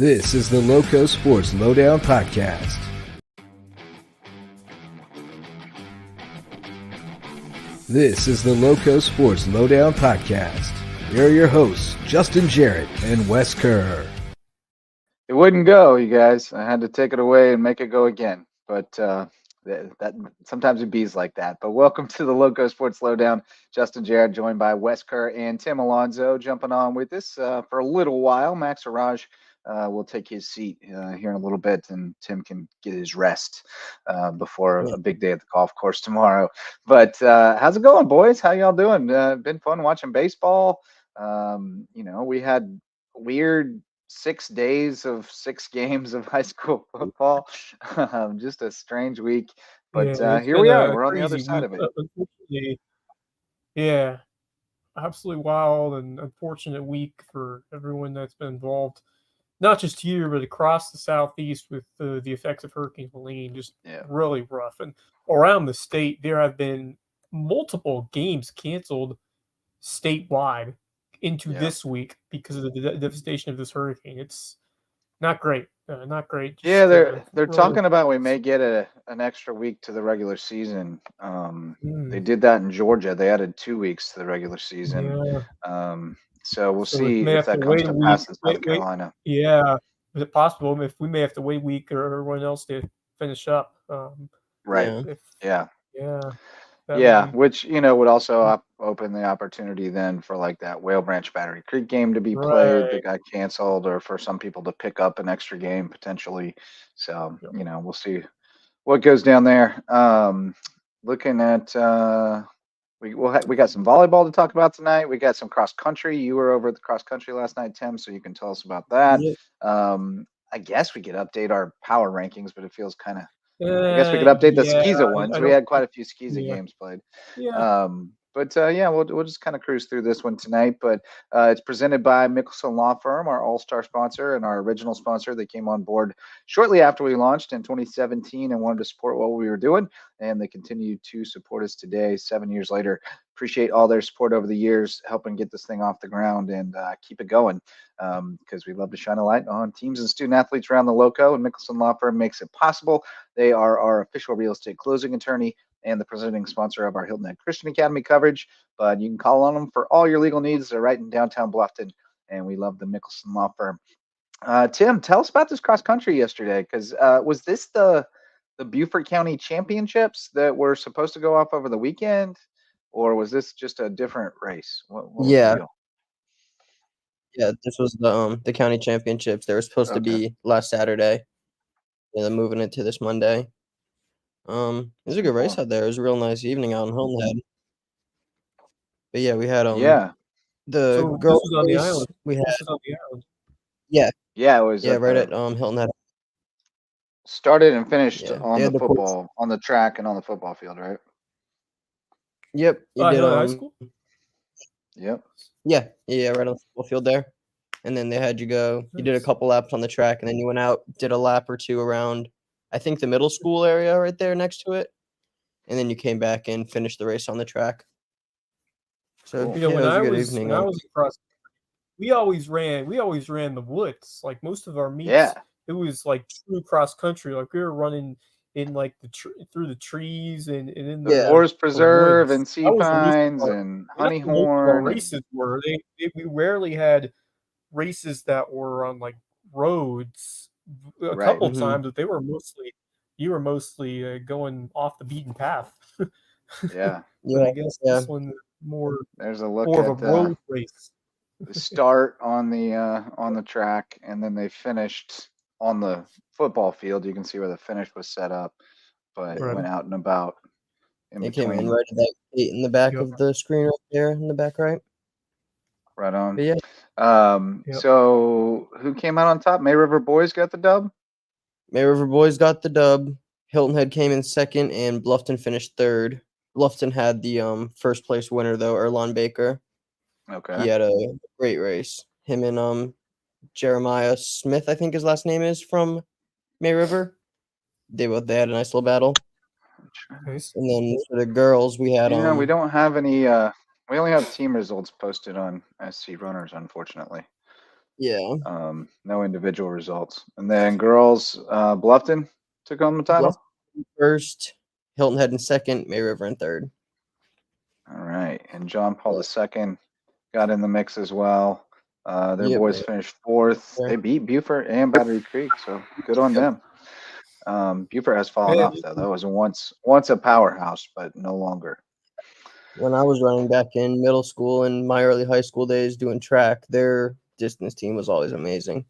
This is the LowcoSports Lowdown podcast. This is the LowcoSports Lowdown podcast. Here are your hosts, Justin Jarrett and Wes Kerr. It wouldn't go, you guys. I had to take it away and make it go again. But that sometimes it bees like that. But welcome to the LowcoSports Lowdown. Justin Jarrett, joined by Wes Kerr and Tim Alonso, jumping on with us for a little while. Max Arraj will take his seat here in a little bit, and Tim can get his rest before a big day at the golf course tomorrow. But how's it going, boys? How y'all doing? Been fun watching baseball. We had weird 6 days of 6 games of high school football. Just a strange week. But here we are. We're on the other side of it. Unfortunately, yeah, absolutely wild and unfortunate week for everyone that's been involved. Not just here, but across the Southeast with the effects of Hurricane Helene, just really rough. And around the state, there have been multiple games canceled statewide into this week because of the devastation of this hurricane. It's not great. Not great. Just, they're really talking about we may get an extra week to the regular season. They did that in Georgia. They added 2 weeks to the regular season. So we'll see if that comes to pass in South Carolina. Yeah. Is it possible if we may have to wait a week or everyone else to finish up? Right. Yeah. Which, would also open the opportunity then for like that Whale Branch Battery Creek game to be played that got canceled, or for some people to pick up an extra game potentially. So, we'll see what goes down there. Looking at we got some volleyball to talk about tonight. We got some cross country. You were over at the cross country last night, Tim, so you can tell us about that. I guess we could update our power rankings, but it feels kind of I guess we could update the Skiza ones. We had quite a few Skiza games played. We'll just kind of cruise through this one tonight. But it's presented by Mickelson Law Firm, our all-star sponsor and our original sponsor. They came on board shortly after we launched in 2017 and wanted to support what we were doing, and they continue to support us today, 7 years later. Appreciate all their support over the years, helping get this thing off the ground and keep it going, because we love to shine a light on teams and student athletes around the Lowco, and Mickelson Law Firm makes it possible. They are our official real estate closing attorney and the presenting sponsor of our Hilton Head Christian Academy coverage. But you can call on them for all your legal needs. They're right in downtown Bluffton, and we love the Mickelson Law Firm. Tim, tell us about this cross country yesterday, because was this the Beaufort County Championships that were supposed to go off over the weekend, or was this just a different race? What was the deal? Yeah, this was the county championships. They were supposed to be last Saturday. Yeah, they're moving it to this Monday. It was a good race out there. It was a real nice evening out in Hilton Head. But yeah, we had the girls on the race. island. We had on the island. It was right at Hilton Head. Started and finished on the football on the track and on the football field, right? Yep, you did high school. Yep. Yeah, right on the football field there. And then they had you go. You did a couple laps on the track, and then you went out, did a lap or two around, I think, the middle school area right there next to it. And then you came back and finished the race on the track. So when I was in cross, we always ran the woods. Like most of our meets, it was like true cross country. Like we were running in like through the trees and in the Forest Preserve and sea pines and honeyhorn. Races were we rarely had races that were on like roads. A couple times, but you were mostly going off the beaten path. But I guess this one there's a look more at of a road race. The start on the track, and then they finished on the football field. You can see where the finish was set up, but it went out and about. It came in right at that gate in the back of the screen right there in the back right. Right on. But So who came out on top? May River Boys got the dub? May River Boys got the dub. Hilton Head came in second, and Bluffton finished third. Bluffton had the first place winner, though, Erlon Baker. Okay. He had a great race. Him and Jeremiah Smith, I think his last name is, from May River. They had a nice little battle. Nice. And then for the girls, we had we don't have any we only have team results posted on SC Runners, unfortunately. Yeah. No individual results. And then girls, Bluffton took home the title. Bluffton first, Hilton Head in second, May River in third. All right. And John Paul II got in the mix as well. Their boys finished fourth. They beat Beaufort and Battery Creek, so good on them. Beaufort has fallen off, though. That was once a powerhouse, but no longer. When I was running back in middle school and my early high school days doing track, their distance team was always amazing.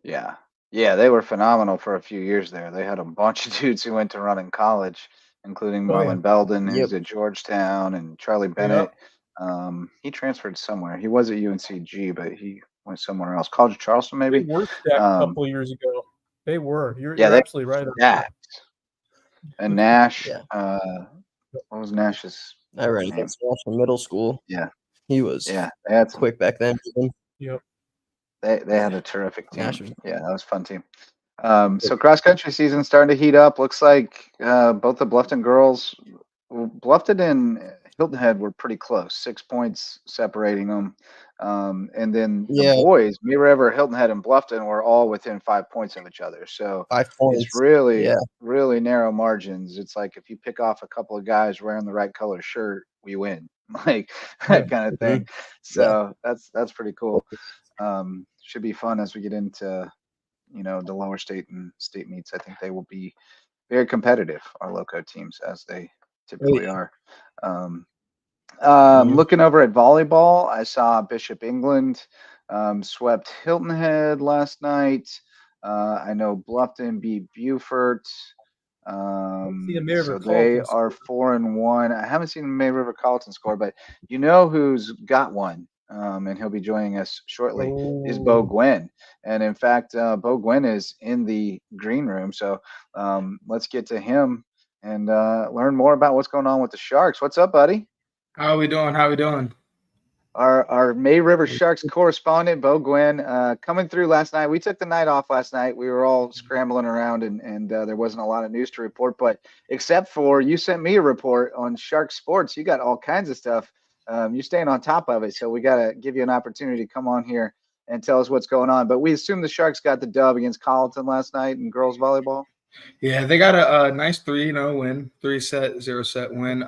Yeah. Yeah, they were phenomenal for a few years there. They had a bunch of dudes who went to run in college, including Marlon Belden, who's at Georgetown, and Charlie Bennett. He transferred somewhere. He was at UNCG, but he went somewhere else. College of Charleston, maybe? They were stacked a couple of years ago. They were. You're absolutely right. And Nash, what was Nash's? I ran against Nash in middle school. Yeah. He was they had quick back then. Yep. They had a terrific team. Nash that was a fun team. So cross country season starting to heat up. Looks like both the Bluffton girls, Bluffton and Hilton Head were pretty close, 6 points separating them. And then the boys, May River, Hilton Head, and Bluffton were all within 5 points of each other. So 5 points. It's really narrow margins. It's like if you pick off a couple of guys wearing the right color shirt, we win, like that kind of thing. So that's pretty cool. Should be fun as we get into the lower state and state meets. I think they will be very competitive, our Lowco teams, as they typically are. Looking over at volleyball, I saw Bishop England swept Hilton Head last night. I know Bluffton beat Beaufort. So they are 4-1. I haven't seen the May River Carleton score, but you know who's got one, and he'll be joining us shortly, is Bo Gwynn. And in fact, Bo Gwynn is in the green room. So let's get to him and learn more about what's going on with the Sharks. What's up, buddy? How are we doing? Our May River Sharks correspondent, Bo Gwynn, coming through last night. We took the night off last night. We were all scrambling around, and there wasn't a lot of news to report. But except for you sent me a report on Shark Sports. You got all kinds of stuff. You're staying on top of it. So we got to give you an opportunity to come on here and tell us what's going on. But we assume the Sharks got the dub against Carleton last night in girls volleyball. Yeah, they got a nice 3-0 win, 0-set win.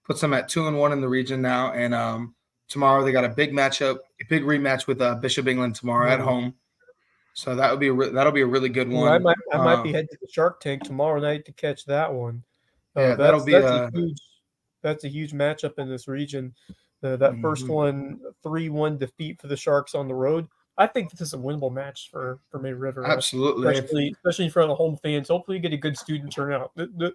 Puts them at 2-1 in the region now. And tomorrow they got a big rematch with Bishop England tomorrow at home. So that'll be a really good one. I might be heading to the Shark Tank tomorrow night to catch that one. That's a huge matchup in this region. That first one, 3-1 defeat for the Sharks on the road. I think this is a winnable match for May River. Absolutely, especially in front of the home fans. Hopefully, you get a good student turnout. The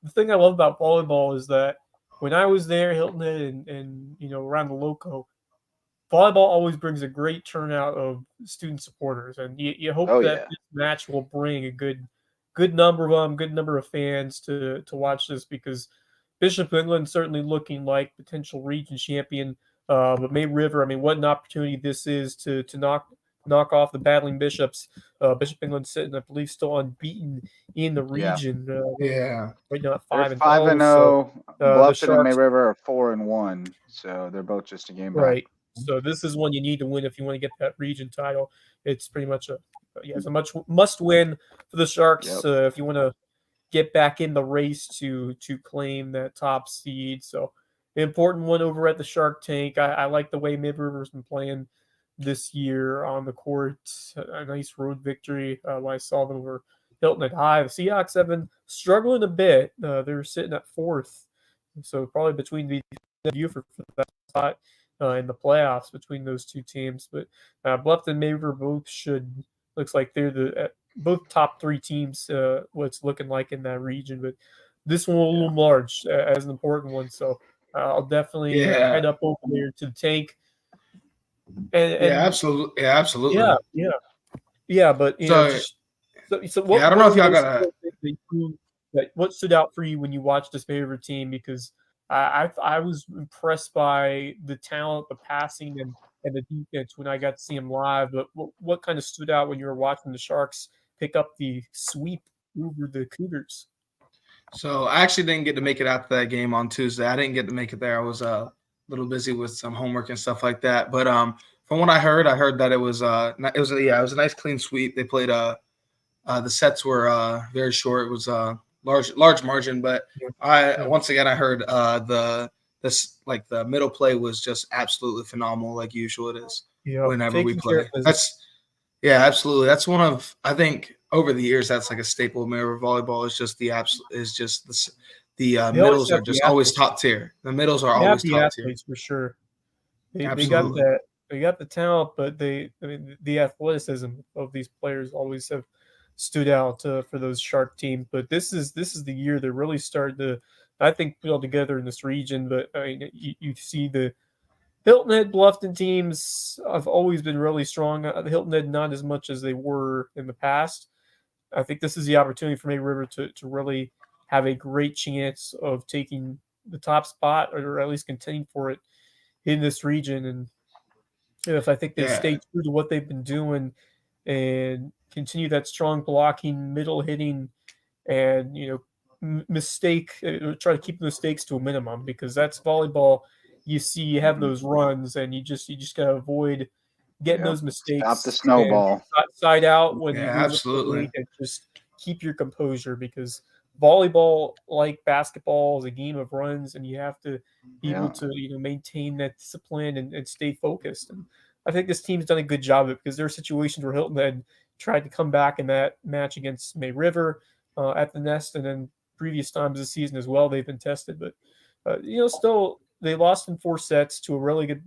thing I love about volleyball is that when I was there, Hilton Head and around the Lowco, volleyball always brings a great turnout of student supporters, and you hope this match will bring a good number of them, good number of fans to watch this, because Bishop England certainly looking like potential region champion, but May River, what an opportunity this is to knock off the battling Bishops. Bishop England sitting, I believe, still unbeaten in the region. Right now at 5-0. 5-0. So, Bluffton and May River are 4-1. So they're both just a game back. Right. So this is one you need to win if you want to get that region title. It's pretty much it's a must win for the Sharks if you want to get back in the race to claim that top seed. So important one over at the Shark Tank. I like the way Mid River's been playing this year on the court. A nice road victory. I saw them over Hilton Head High. The Seahawks have been struggling a bit. They're sitting at 4th, so probably between the Beaufort for that spot in the playoffs between those two teams. But Bluffton and May River both looks like they're the both top 3 teams. What's looking like in that region, but this one will loom large as an important one. So I'll definitely head up over there to the tank. Absolutely. But what, I don't know if y'all got what stood out for you when you watched this May River team, because I was impressed by the talent, the passing, and the defense when I got to see them live. But what kind of stood out when you were watching the Sharks pick up the sweep over the Cougars? So I actually didn't get to make it out to that game on Tuesday. I didn't get to make it there. I was a little busy with some homework and stuff like that. But from what I heard that it was a nice clean sweep. They played the sets were very short. It was large margin, but once again I heard the middle play was just absolutely phenomenal, like usual it is whenever we play. Absolutely. That's one of, I think over the years that's like a staple of Maryville volleyball the middles are just always top tier. The middles are always top tier for sure. They got the talent, but the athleticism of these players always have stood out for those sharp teams. But this is the year they really started to, I think, put all together in this region. But I mean, you see the Hilton Head, Bluffton teams have always been really strong. The Hilton Head not as much as they were in the past. I think this is the opportunity for May River to really have a great chance of taking the top spot, or at least contending for it in this region. And if I think they stay true to what they've been doing and continue that strong blocking, middle hitting, and try to keep mistakes to a minimum, because that's volleyball. You have those runs, and you just gotta avoid getting those mistakes. Stop the snowball. Side out when you absolutely. And just keep your composure, because volleyball, like basketball, is a game of runs, and you have to be able to maintain that discipline and stay focused. And I think this team's done a good job of it, because there are situations where Hilton had tried to come back in that match against May River at the Nest, and then previous times this season as well they've been tested. But still they lost in 4 sets to a really good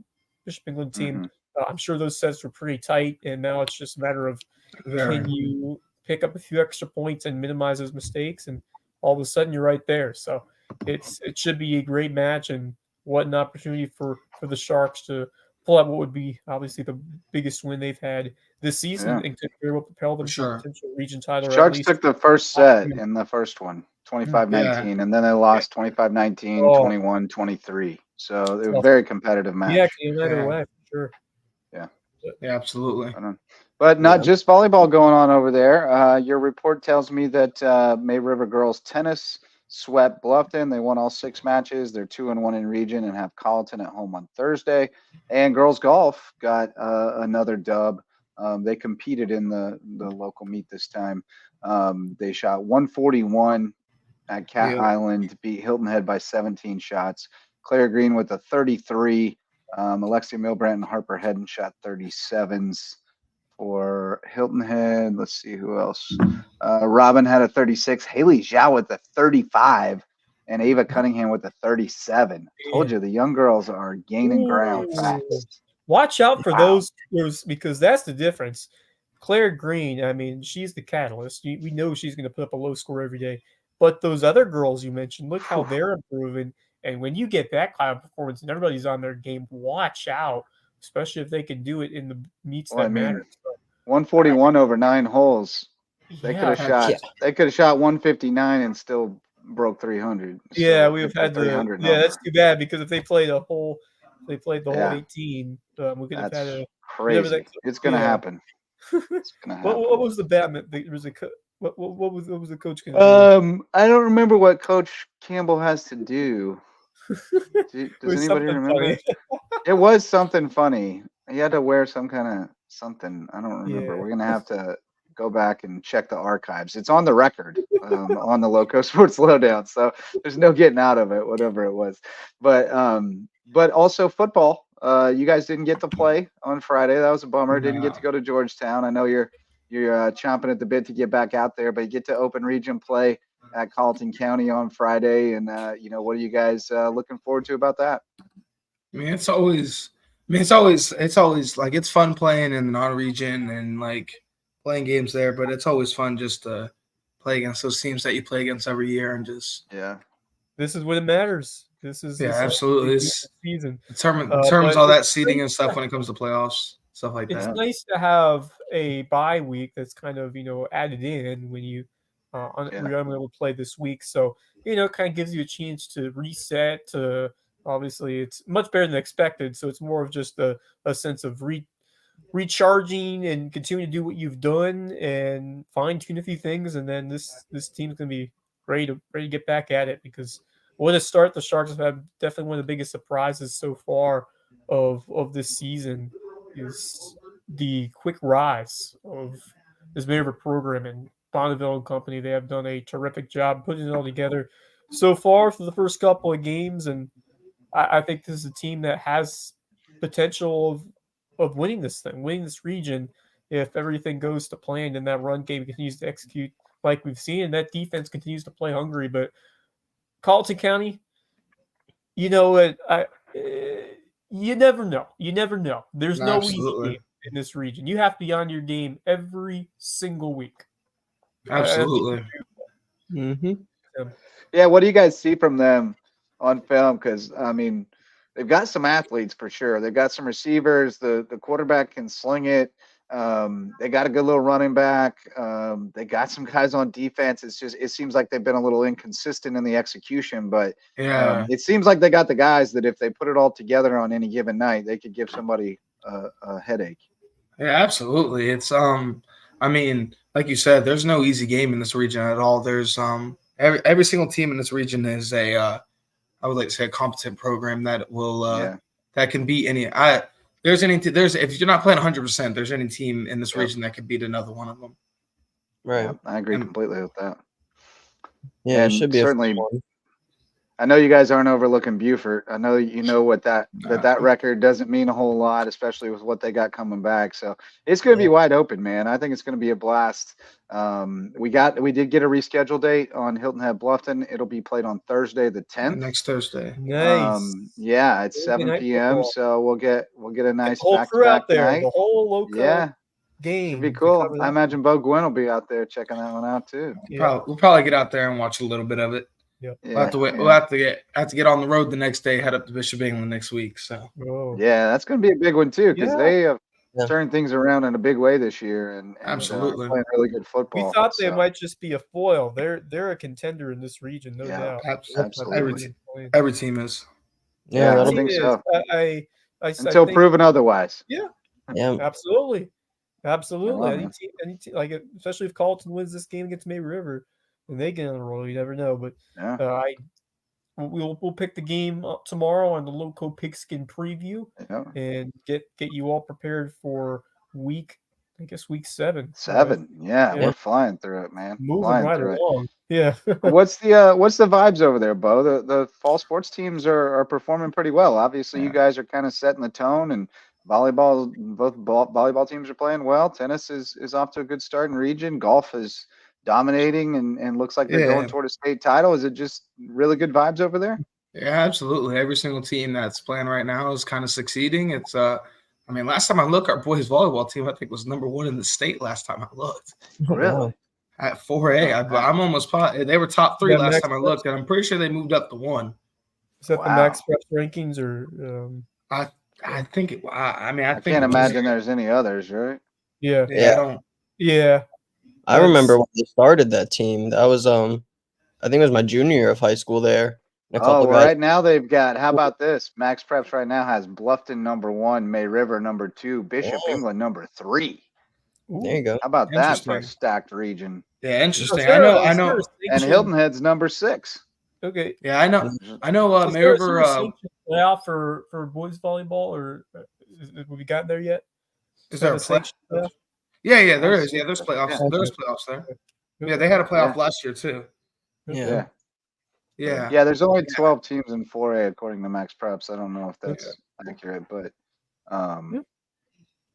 Bishop England team. I'm sure those sets were pretty tight, and now it's just a matter of can you pick up a few extra points and minimize those mistakes, and all of a sudden you're right there. So it should be a great match, and what an opportunity for the Sharks to pull out what would be obviously the biggest win they've had this season, and could very well propel them to a potential region title. Sharks took the first set in the first one, 25-19, and then they lost 25-19, 21-23. So it was a very competitive match. Yeah, either way, for sure. Yeah, absolutely. But not just volleyball going on over there. Your report tells me that May River girls tennis swept Bluffton. They won all 6 matches. They're 2-1 in region and have Colleton at home on Thursday. And girls golf got another dub. They competed in the local meet this time. They shot 141 at Cat Island, beat Hilton Head by 17 shots. Claire Green with a 33. Alexia Milbrandt and Harper Hedden shot 37s for Hilton Head. Let's see who else. Robin had a 36. Haley Zhao with a 35. And Ava Cunningham with a 37. Told you the young girls are gaining ground fast. Watch out for those, because that's the difference. Claire Green, I mean, she's the catalyst. We know she's going to put up a low score every day. But those other girls you mentioned, look how they're improving. And when you get that kind of performance and everybody's on their game, watch out, especially if they can do it in the meets that matter. 141 over 9 holes. They could have shot 159 and still broke 300. Yeah, we've had the that's too bad, because if they played the whole 18, we could have had a crazy. It's gonna happen. It's gonna happen. What was the bat? There was a what was the coach going to do? I don't remember what Coach Campbell has to do. Does anybody remember? It was something funny. He had to wear some kind of something. I don't remember. We're gonna have to go back and check the archives. It's on the record on the LowcoSports Lowdown, so there's no getting out of it, whatever it was. But also football. You guys didn't get to play on Friday. That was a bummer. Didn't get to go to Georgetown. I know you're chomping at the bit to get back out there, but you get to open region play at Colleton County on Friday. And what are you guys looking forward to about that? I mean, it's always like, it's fun playing in the non-region and like playing games there, but it's always fun just to play against those teams that you play against every year and just this is when it matters. This absolutely this season determines all that seeding and stuff when it comes to plaffs, stuff like that. It's nice to have a bye week that's kind of added in when you you're unable to play this week, so kind of gives you a chance to reset. Obviously, it's much better than expected, so it's more of just a sense of recharging and continue to do what you've done and fine tune a few things, and then this team's gonna be ready to get back at it, because what a start the Sharks have had. Definitely one of the biggest surprises so far of this season, is the quick rise of this Maryville program, and Bonneville and company. They have done a terrific job putting it all together so far for the first couple of games, and I think this is a team that has potential of winning this thing, winning this region, if everything goes to plan and that run game continues to execute like we've seen, and that defense continues to play hungry. But Carleton County, you know what? You never know. You never know. There's no easy game in this region. You have to be on your game every single week. Absolutely. Yeah, what do you guys see from them on film? Because, I mean, they've got some athletes for sure. They've got some receivers. The quarterback can sling it. They got a good little running back. They got some guys on defense. It seems like they've been a little inconsistent in the execution, but it seems like they got the guys that if they put it all together on any given night, they could give somebody a headache. Yeah, absolutely. It's I mean, like you said, there's no easy game in this region at all. There's every single team in this region is I would like to say a competent program that will that can beat any. If you're not playing 100%, there's any team in this region that could beat another one of them. Right. Yeah, I agree completely with that. Yeah, it should be certainly. I know you guys aren't overlooking Beaufort. I know you know what that record doesn't mean a whole lot, especially with what they got coming back. So it's going to be wide open, man. I think it's going to be a blast. We did get a reschedule date on Hilton Head Bluffton. It'll be played on Thursday the 10th. Next Thursday. Nice. Yeah, it's 7 p.m. So we'll get a nice back-to-back there. The whole Lowco game. It'd be cool. I imagine Bo Gwynn will be out there checking that one out too. We'll probably get out there and watch a little bit of it. Yep. We'll have to get on the road the next day, head up to Bishop England next week. So yeah, that's going to be a big one too, because they have turned things around in a big way this year and absolutely playing really good football. We thought they might just be a foil. They're a contender in this region, no doubt. Absolutely. Every team is. Yeah, I think so. Until proven otherwise. Yeah. Absolutely. Any team, like especially if Carleton wins this game against May River. And they get on the roll, you never know. But we'll pick the game up tomorrow on the Lowco Pigskin preview and get you all prepared for week 7. We're flying through it, man. Moving right along. Yeah. What's the vibes over there, Bo? The fall sports teams are performing pretty well. Obviously, you guys are kind of setting the tone, and both volleyball teams are playing well. Tennis is off to a good start in region. Golf is dominating and looks like they're going toward a state title. Is it just really good vibes over there? Yeah, absolutely. Every single team that's playing right now is kind of succeeding. It's last time I looked, our boys volleyball team I think was number 1 in the state last time I looked. Really? At 4A, I'm almost positive they were top 3 last time I looked, and I'm pretty sure they moved up to 1. Is that the Max Arraj rankings or? I think it. I can't imagine there's any others, right? Yeah. I remember when they started that team. That was I think it was my junior year of high school there. Right now they've got. How about this? Max Preps right now has Bluffton number 1, May River number 2, Bishop England number 3. There you go. How about that for a stacked region? Yeah, interesting. I know. And Hilton Head's number 6. Okay. Yeah, I know. May River playoff for boys volleyball, or have we got there yet? Is there a playoff? Yeah, there is. Yeah, there's playoffs. There's playoffs there. Yeah, they had a playoff last year too. Yeah. There's only 12 teams in 4A according to Max Preps. I don't know if that's accurate, but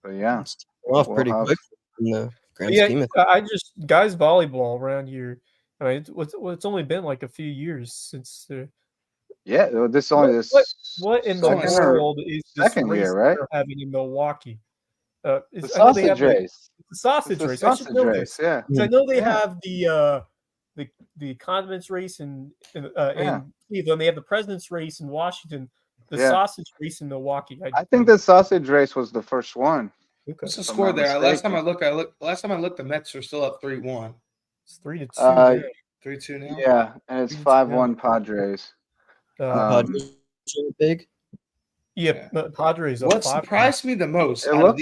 yeah. Well, pretty quick in the grand scheme of things. Guys volleyball around here. I mean, it's only been like a few years since. What in the world is this second year, right? They're having in Milwaukee? The sausage race. The sausage race. I should know this. Yeah. I know they have the condiments race in Cleveland. They have the president's race in Washington. The sausage race in Milwaukee. I think the sausage race was the first one. What's the score there? Last time I looked, the Mets are still up 3-1. It's 3-2. 3-2 now. Yeah, and it's 5-1 Padres. Padres big. Yeah, Padres. What surprised me the most out of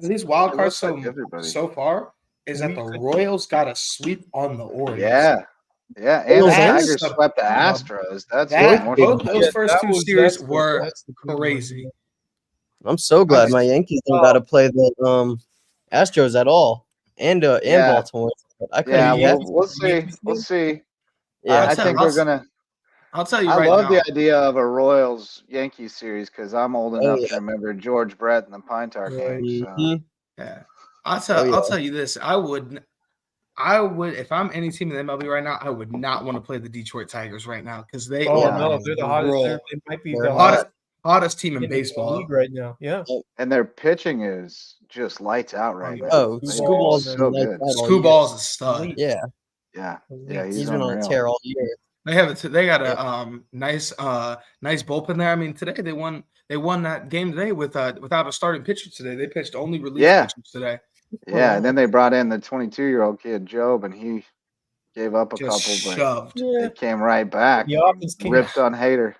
these wild cards so far is that the Royals got a sweep on the Orioles. Yeah, and the Tigers swept the Astros. Those first 2 series were crazy. I'm so glad my Yankees don't got to play the Astros at all, and Baltimore. I couldn't. Yeah, Yeah. we'll see. We'll see. Yeah, I think they're gonna. I'll tell you I right love now. the idea of a Royals Yankees series because I'm old enough yeah. to remember George Brett and the Pine Tar Right. game. So. Mhm. Yeah, I'll tell you this. I would if I'm any team in the MLB right now, I would not want to play the Detroit Tigers right now because they Oh are no, they're the hottest. roll. They might be They're the hot. hottest team in in the baseball. league right now. Yeah. And their pitching is just lights out right now. Oh, They Scooball's are so been good. all year. Scooball's a stud. Yeah, Yeah, Elite. he's been on a unreal. tear all year. They have it. They got a nice bullpen there. I mean, today they won that game today without a starting pitcher today. They pitched only relief pitchers today. Yeah, and then they brought in the 22-year-old kid Job, and he gave up a Just couple, shoved. but they came right back. The offense came Ripped on Hater.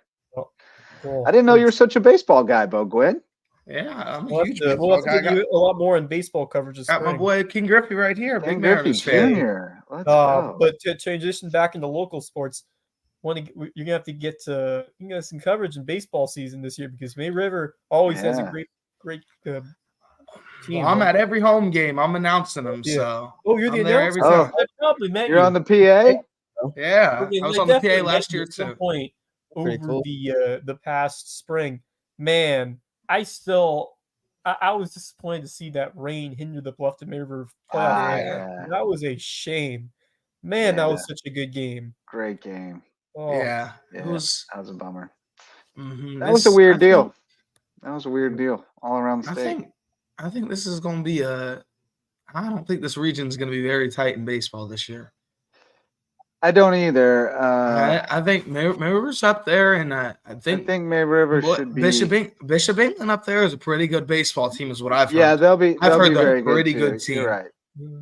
Cool. I didn't know you were such a baseball guy, Bo Gwynn. Yeah, I'm a We'll huge have baseball to guy. get you a lot more in baseball coverage this Got my spring. boy King Griffey right here, Ken big Griffey Mariners fan. Jr. Let's go. But to transition back into local sports, you're gonna have to get some coverage in baseball season this year because May River always has a great team. Well, I'm at every home game. I'm announcing them. Yeah. So you're the I'm there announcer. every time. I probably met You're you. on the PA? Yeah, I was on the PA last year at some too. point over cool. the past spring. Man, I was disappointed to see that rain hinder the Bluffton May River playoff. Yeah. That was a shame. Man, that was such a good game. Great game. Oh. Yeah, That it was. was a bummer. Mm-hmm. That was a weird deal. That was a weird deal all around the state. I think this is going to be I don't think this region is going to be very tight in baseball this year. I don't either. I think May River's up there, and I think May River should be. Bishop England up there is a pretty good baseball team, is what I've heard. Yeah, they'll be very pretty good team. You're right.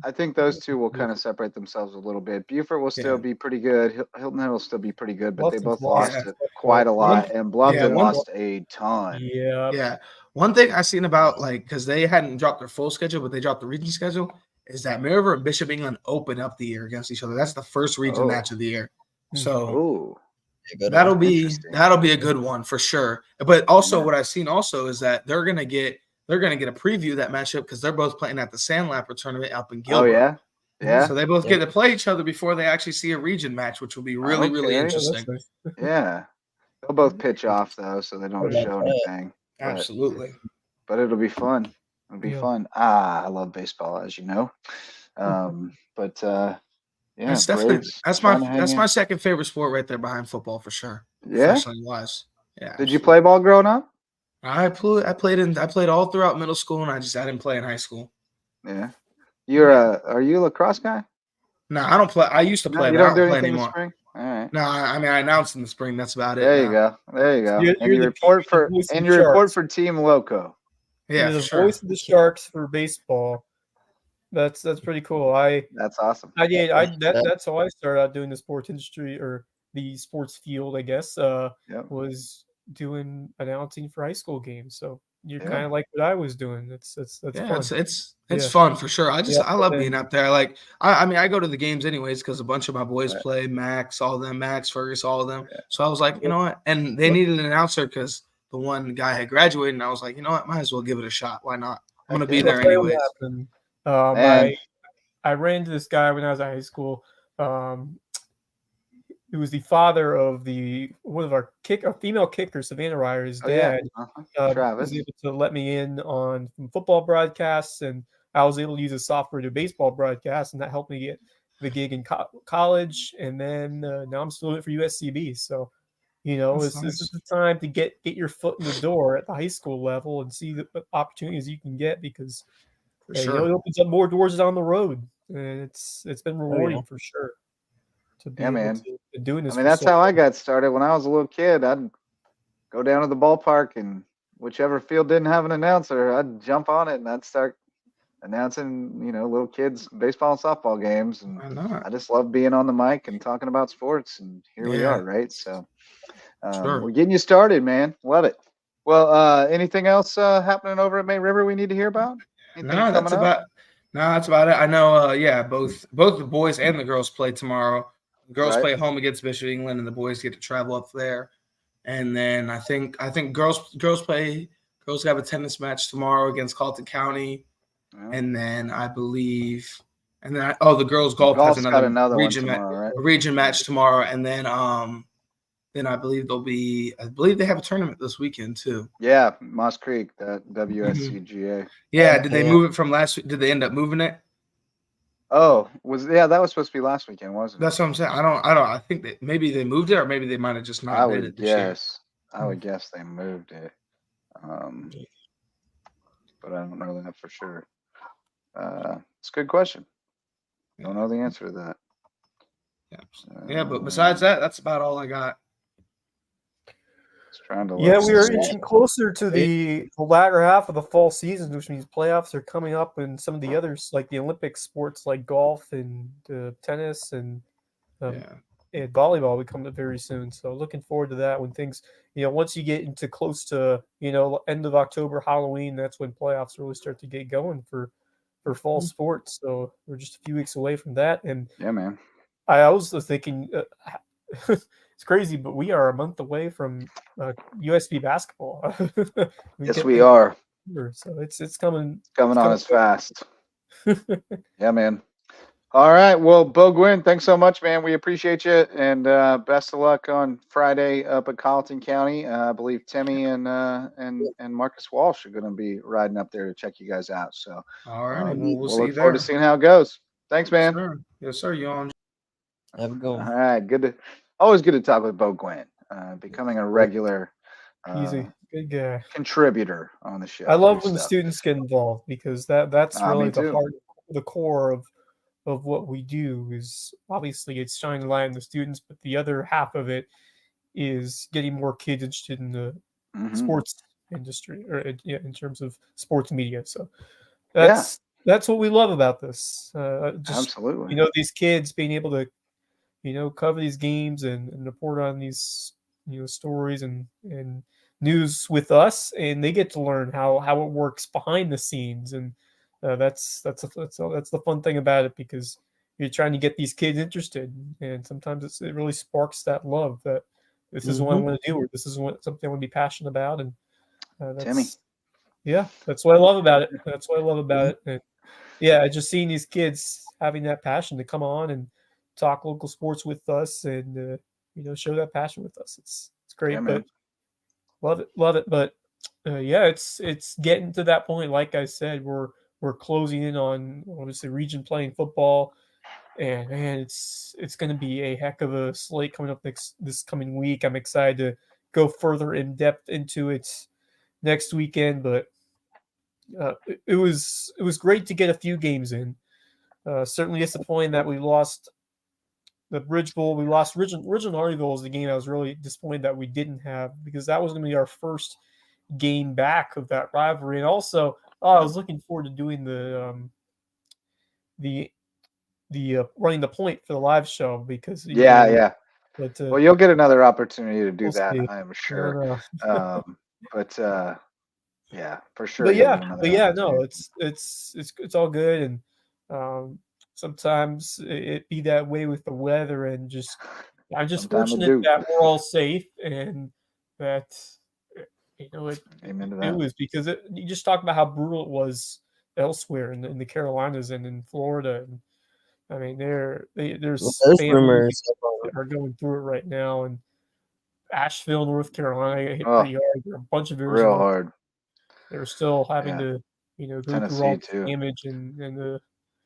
I think those two will kind of separate themselves a little bit. Buford will still be pretty good. Hilton Head will still be pretty good, but they both lost quite a lot, and Bluffton lost a ton. Yeah. One thing I've seen about because they hadn't dropped their full schedule, but they dropped the region schedule, is that May River and Bishop England open up the year against each other. That's the first region match of the year. So that'll be a good one for sure. But also what I've seen also is that they're gonna get a preview of that matchup because they're both playing at the Sandlapper tournament up in Gilbert. Oh yeah. So they both get to play each other before they actually see a region match, which will be really interesting. Yeah. They'll both pitch off though, so they don't show anything. Absolutely. But it'll be fun. It'll be fun. I love baseball, as you know. It's definitely that's my second favorite sport right there behind football for sure. Yeah. Professionally wise. Yeah. Did you play ball growing up? I played all throughout middle school, and I didn't play in high school. Yeah. Are you a lacrosse guy? No, I don't play. I used to play, you but don't I do don't play anything anymore. in spring? All right. No, I mean I announced in the spring. That's about it. There you go. And you report for Team Lowco. Yeah, you're the voice of the Sharks for baseball. That's pretty cool. That's awesome. That's how I started out doing the sports industry or the sports field, I guess. Was doing announcing for high school games. So you're kind of like what I was doing. That's fun. It's fun for sure. I love being up there. Like I go to the games anyways because a bunch of my boys play. Max, Fergus, all of them. Yeah. So I was like, you know what? And they needed an announcer because the one guy had graduated, and I was like, you know what? Might as well give it a shot. Why not? I'm gonna be there anyways. I ran into this guy when I was at high school. He was the father of one of our female kickers, Savannah Ryer. His dad was able to let me in on football broadcasts, and I was able to use his software to do baseball broadcasts, and that helped me get the gig in college. And then now I'm still doing it for USCB. So, this is the time to get your foot in the door at the high school level and see the opportunities you can get because it opens up more doors down the road, and it's been rewarding for sure. To be able to doing this. I mean, that's how I got started. When I was a little kid, I'd go down to the ballpark, and whichever field didn't have an announcer, I'd jump on it and I'd start announcing, little kids baseball and softball games. And I just love being on the mic and talking about sports. And here we are, right? So we're getting you started, man. Love it. Well, anything else happening over at May River we need to hear about? No, that's about it. I know. Both the boys and the girls play tomorrow. The girls play home against Bishop England, and the boys get to travel up there. And then I think girls play Girls have a tennis match tomorrow against Carleton County. Yeah. And then I believe the girls golf has another region one tomorrow, right? region match tomorrow. And then I believe they have a tournament this weekend too. Yeah, Moss Creek, that WSCGA. Yeah, did they move it from last week? Did they end up moving it? Oh, that was supposed to be last weekend, wasn't it? That's what I'm saying. I think that maybe they moved it, or maybe they might have just not made it this year. I would guess they moved it. But I don't know that for sure. It's a good question. Don't know the answer to that. Yeah, but besides that, that's about all I got. We are inching closer to the latter half of the fall season, which means playoffs are coming up, and some of the others, like the Olympic sports, like golf and tennis and volleyball, will come up very soon. So looking forward to that. When things, once you get into close to end of October, Halloween, that's when playoffs really start to get going for fall sports. So we're just a few weeks away from that. And yeah, man, I was thinking. It's crazy, but we are a month away from USB basketball. Yes, we are. So it's coming. It's coming on us fast. Yeah, man. All right. Well, Bo Gwynn, thanks so much, man. We appreciate you, and best of luck on Friday up at Carleton County. I believe Timmy and Marcus Walsh are going to be riding up there to check you guys out. So, all right, we'll look forward to seeing how it goes. Thanks, man. Yes, sir. You on? Have a good one. All right. Always good to talk with Bo Gwynn. Becoming a regular easy good guy contributor on the show. I love when the students get involved, because that's really the heart, the core of what we do. Is obviously it's shining light on the students, but the other half of it is getting more kids interested in the sports industry, or in terms of sports media. So that's what we love about this. Absolutely. These kids being able to cover these games and report on these stories and news with us, and they get to learn how it works behind the scenes, and that's the fun thing about it, because you're trying to get these kids interested, and sometimes it really sparks that love that this is what I want to do, or this is something I want to be passionate about, and Timmy. Yeah, that's what I love about it. That's what I love about it. And yeah, just seeing these kids having that passion to come on and talk local sports with us, and show that passion with us. It's great, but love it. But it's getting to that point. Like I said, we're closing in on obviously region playing football, and man, it's going to be a heck of a slate coming up this coming week. I'm excited to go further in depth into it next weekend, but it was great to get a few games in. Certainly disappointing that we lost the Bridge Bowl. We lost Ridgeland Hardyville was the game I was really disappointed that we didn't have, because that was going to be our first game back of that rivalry. And also, I was looking forward to doing the running the point for the live show, because But, well, you'll get another opportunity to do that, I am sure. Yeah, for sure. But no, it's all good, and sometimes it be that way with the weather, and I'm just fortunate that we're all safe, and that it was, because you just talk about how brutal it was elsewhere in the Carolinas and in Florida. And I mean, there's families that are going through it right now, and Asheville, North Carolina, hit pretty hard. There are a bunch of areas real hard. They're still having to, go through all the damage and the.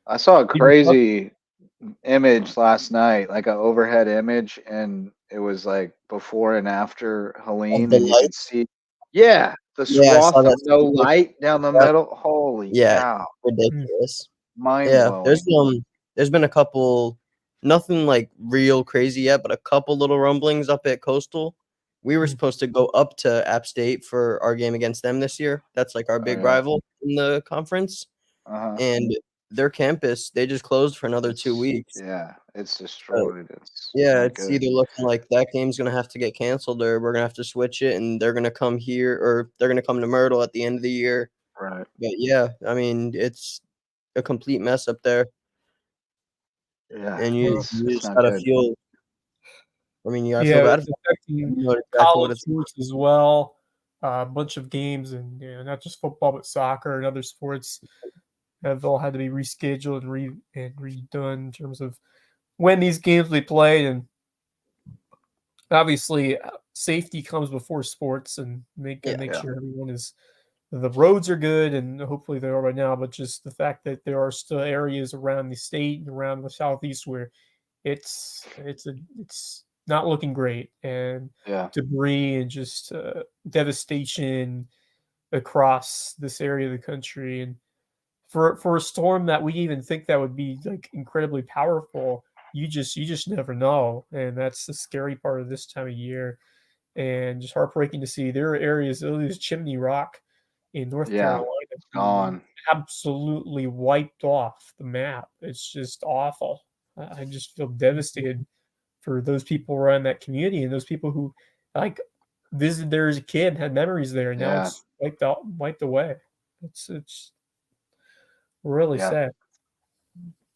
I saw a crazy image last night, like an overhead image, and it was like before and after Helene, and you could see, the swath of no light down the middle. Holy cow! Ridiculous. Mind blowing. There's been a couple, nothing like real crazy yet, but a couple little rumblings up at Coastal. We were supposed to go up to App State for our game against them this year. That's like our big rival in the conference. And their campus, they just closed for another 2 weeks. Yeah, it's destroyed. It's either looking like that game's going to have to get canceled, or we're going to have to switch it, and they're going to come here, or they're going to come to Myrtle at the end of the year. Right. But yeah, I mean, it's a complete mess up there. Yeah. And you just got to feel. I mean, you got to feel bad. It's affecting college sports as well. a bunch of games, and not just football but soccer and other sports have all had to be rescheduled and redone in terms of when these games will be played. And obviously, safety comes before sports, and make sure everyone is. The roads are good, and hopefully they are right now. But just the fact that there are still areas around the state and around the southeast where it's not looking great, and debris and just devastation across this area of the country. And for a storm that we even think that would be like incredibly powerful, you just never know, and that's the scary part of this time of year, and just heartbreaking to see. There are areas, there's Chimney Rock in North Carolina, gone, absolutely wiped off the map. It's just awful. I just feel devastated for those people around that community and those people who like visited there as a kid and had memories there. And now it's wiped away. It's really sad.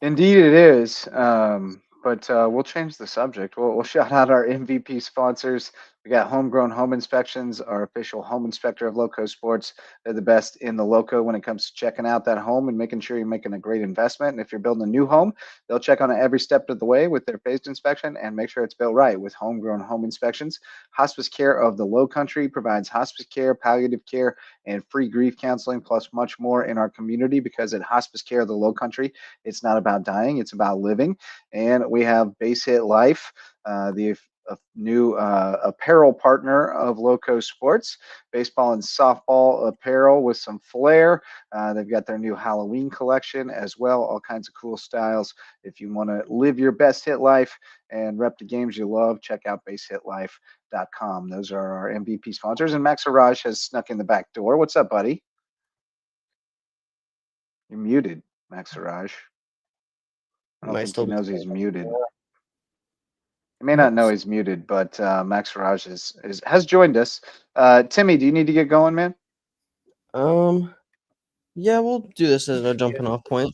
Indeed, it is. But we'll change the subject. We'll shout out our MVP sponsors. We got Homegrown Home Inspections, our official home inspector of LowcoSports. They're the best in the Lowco when it comes to checking out that home and making sure you're making a great investment. And if you're building a new home, they'll check on it every step of the way with their phased inspection and make sure it's built right with Homegrown Home Inspections. Hospice Care of the Low Country provides hospice care, palliative care, and free grief counseling, plus much more in our community, because at Hospice Care of the Low Country, it's not about dying, it's about living. And we have Base Hit Life, the new apparel partner of LowcoSports, baseball and softball apparel with some flair. They've got their new Halloween collection as well, all kinds of cool styles. If you want to live your best hit life and rep the games you love, check out basehitlife.com. Those are our MVP sponsors. And Max Arraj has snuck in the back door. What's up, buddy? You're muted, Max Arraj. I don't think he knows he's muted. He may not know he's muted, but Max Arraj has joined us. Timmy, do you need to get going, man? Yeah, we'll do this as a jumping off point.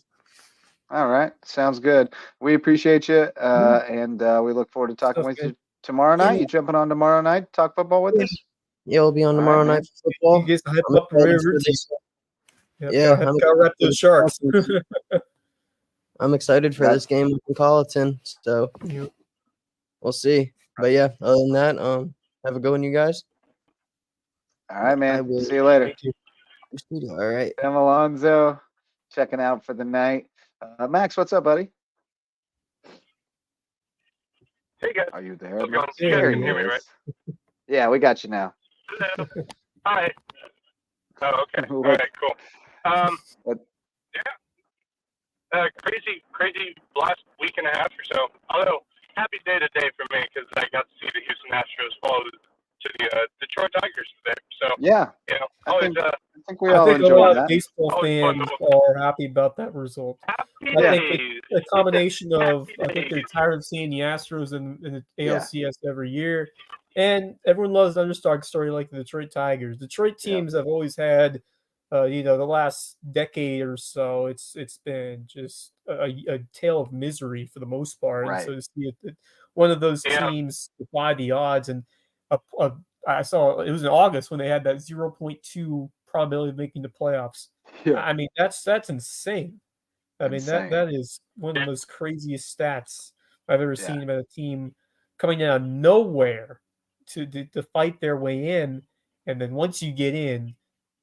All right, sounds good. We appreciate you, and we look forward to talking with you tomorrow night. You jumping on tomorrow night? Talk football with us? Yeah, we'll be on tomorrow night for football. You get hype up for gotta rep those Sharks. I'm excited for this game in Colleton, so we'll see. But yeah, other than that, have a good one, you guys. All right, man. See you later. All right. Sam Alonso checking out for the night. Max, what's up, buddy? Hey, guys. Are you there? You guys can hear me, right? Yeah, we got you now. Hi. Oh, okay. All right, cool. Crazy last week and a half or so. Although, happy day to day for me because I got to see the Houston Astros fall to the Detroit Tigers today. So I think we all enjoyed that. A lot of baseball fans are happy about that result. I think a combination of they're tired of seeing the Astros in the ALCS every year, and everyone loves an underdog story like the Detroit Tigers. Detroit teams have always had. The last decade or so, it's been just a tale of misery for the most part. Right. And so to see one of those teams defy the odds, and I saw it was in August when they had that 0.2 probability of making the playoffs. Yeah. I mean, that's insane. I mean, that is one of the most craziest stats I've ever seen about a team coming out of nowhere to fight their way in, and then once you get in.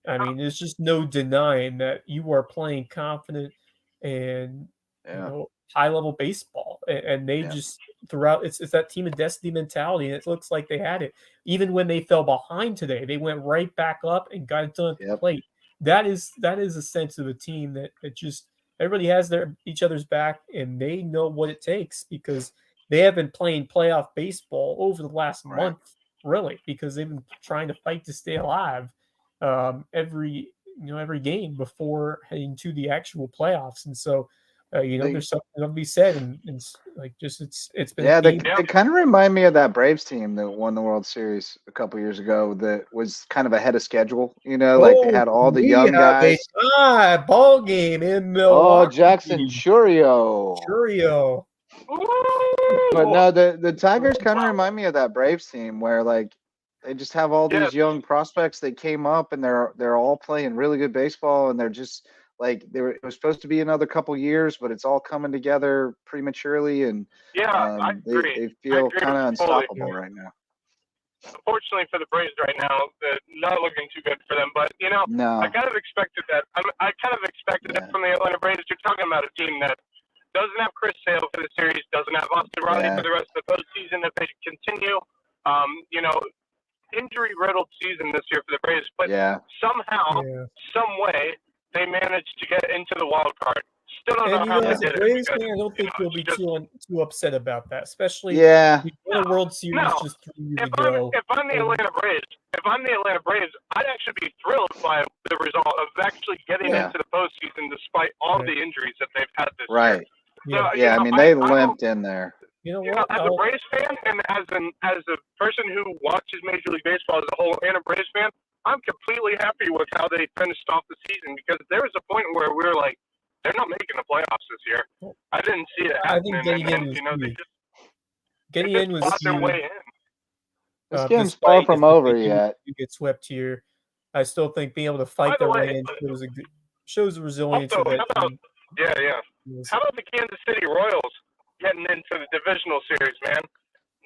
I mean, there's just no denying that you are playing confident and high-level baseball. And they just throughout it's that team of destiny mentality, and it looks like they had it. Even when they fell behind today, they went right back up and got it done at the plate. That is a sense of a team that just everybody has each other's back, and they know what it takes because they have been playing playoff baseball over the last month, really, because they've been trying to fight to stay alive. Every game before heading to the actual playoffs, and so there's something to be said, and like just it's been they kind of remind me of that Braves team that won the World Series a couple years ago that was kind of ahead of schedule. Like they had all the young guys. Ball game in Milwaukee. Oh, Jackson Churio. But no, the Tigers kind of remind me of that Braves team where like They just have all these young prospects that came up, and they're all playing really good baseball, and they're just like it was supposed to be another couple years, but it's all coming together prematurely, and I agree. they feel kind of fully. unstoppable right now. Unfortunately for the Braves right now, not looking too good for them. But No. I kind of expected that. I kind of expected it from the Atlanta Braves. You're talking about a team that doesn't have Chris Sale for the series, doesn't have Austin Riley for the rest of the postseason. If they continue, injury-riddled season this year for the Braves, but somehow, some way, they managed to get into the wild card. Still don't know how they did it. Braves fan, I don't think you'll be too upset about that, especially Yeah. the World Series just 3 years ago. If I'm the Atlanta Braves, I'd actually be thrilled by the result of actually getting into the postseason despite all the injuries that they've had this year. So, I mean, they limped in there. You know what? As a Braves fan and as a person who watches Major League Baseball as a whole and a Braves fan, I'm completely happy with how they finished off the season because there was a point where we were like, they're not making the playoffs this year. I didn't see it happening. I think getting in was their way in. This game's far from over yet. You get swept here. I still think being able to fight their way in shows the resilience of that team. How about the Kansas City Royals getting into the divisional series, man?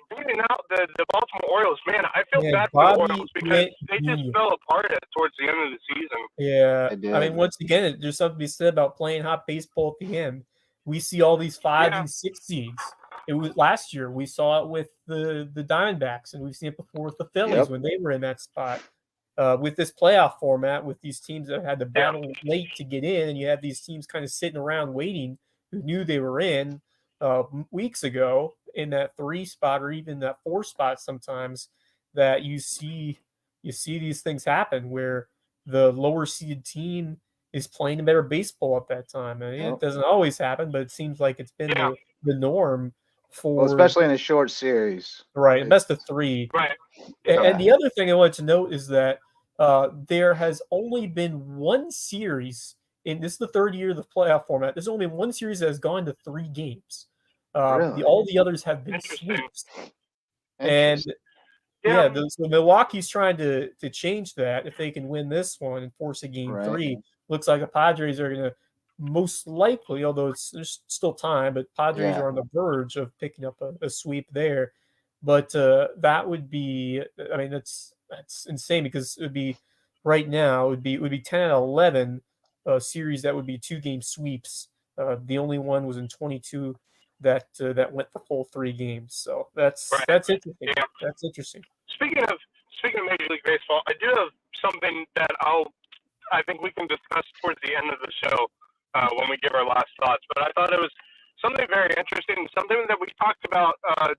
Beating out the Baltimore Orioles, man. I feel bad for the Orioles because they just fell apart towards the end of the season. Yeah, I mean, once again, there's something to be said about playing hot baseball at the end. We see all these 5 and 6 seeds. It was last year. We saw it with the Diamondbacks, and we've seen it before with the Phillies when they were in that spot. With this playoff format, with these teams that had to battle late to get in, and you have these teams kind of sitting around waiting who knew they were in weeks ago in that 3 spot or even that 4 spot sometimes, that you see these things happen where the lower seeded team is playing a better baseball at that time. And it doesn't always happen, but it seems like it's been the norm for especially in a short series. Right, best of 3. Right. And the other thing I wanted to note is that there has only been one series, and this is the 3rd year of the playoff format. There's only one series that has gone to 3 games. All the others have been sweeps. And so Milwaukee's trying to change that. If they can win this one and force a game 3, looks like the Padres are going to most likely, although there's still time, but Padres are on the verge of picking up a sweep there. But that would be, I mean, that's insane because it would be right now it would be 10 out of 11 series that would be 2-game sweeps. The only one was in 22 that went the full 3 games. So that's interesting. Yeah. That's interesting. Speaking of Major League Baseball, I do have something that I think we can discuss towards the end of the show when we give our last thoughts. But I thought it was something very interesting, something that we talked about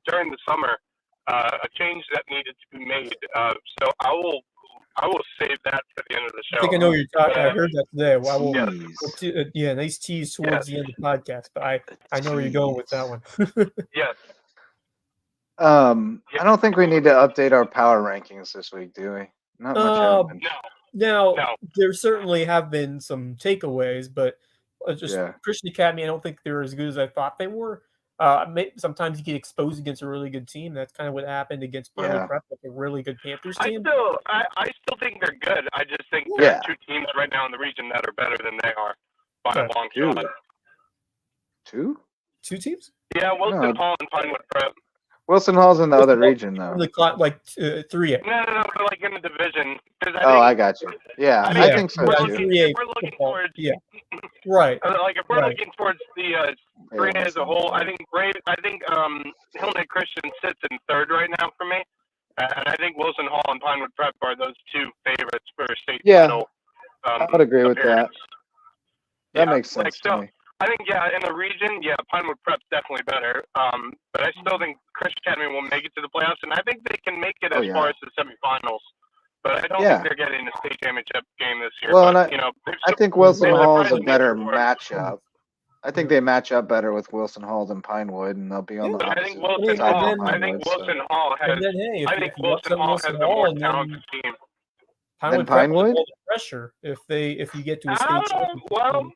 during the summer, a change that needed to be made. So I will save that for the end of the show. I think I know what you're talking. I heard that today. Well, nice tease towards the end of the podcast. But I know where you're going with that one. Yes. I don't think we need to update our power rankings this week, do we? Not much happened. No. There certainly have been some takeaways, but Christian Academy, I don't think they're as good as I thought they were. Sometimes you get exposed against a really good team. That's kind of what happened against Prep, a really good Panthers team. I still think they're good. I just think there are 2 teams right now in the region that are better than they are by a long shot. 2? 2 teams? Yeah, Wilson Hall and Pinewood Prep. Wilson Hall's in the other region, though. Like 3A. No, but like in the division. I got you. Yeah, I think so, too. If we're looking towards... Right. Like, if we're looking towards the 3A as a whole, I think Hillnet Christian sits in 3rd right now for me. And I think Wilson Hall and Pinewood Prep are those 2 favorites for state title. I would agree with that. That makes sense to me. I think, in the region, Pinewood Prep's definitely better. But I still think Christian Academy will make it to the playoffs, and I think they can make it as far as the semifinals. But I don't think they're getting a state championship game this year. Well, but, I think Wilson Hall is a better matchup. I think they match up better with Wilson Hall than Pinewood, and they'll be on the opposite I think Wilson Hall has the more talented team. Pinewood? Pressure if you get to a state championship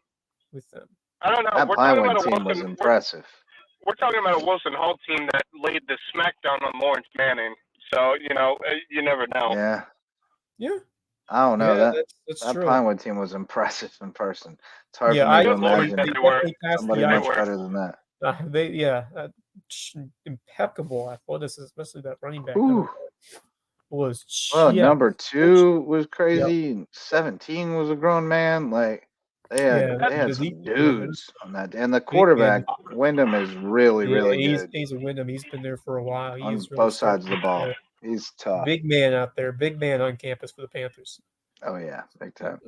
with them. I don't know. That Pinewood team was impressive. We're talking about a Wilson Hall team that laid the smackdown on Lawrence Manning. So, you never know. Yeah. Yeah. I don't know. Yeah, that's that true. Pinewood team was impressive in person. It's hard Yeah, for me to Good lord, imagine they definitely passed somebody the much eye. better than that. Impeccable athleticism, especially that running back. Ooh. Was Well, yeah, number 2 was Yep. crazy. And 17 was a grown man. Like they Yeah, had some dudes on that. And the big man. quarterback, Wyndham, is really, really he's good he's a Wyndham. He's been there for a while. on He's really both sides of the ball. started. He's tough. Big man out there. Big man on campus for the Panthers. Oh yeah, big time.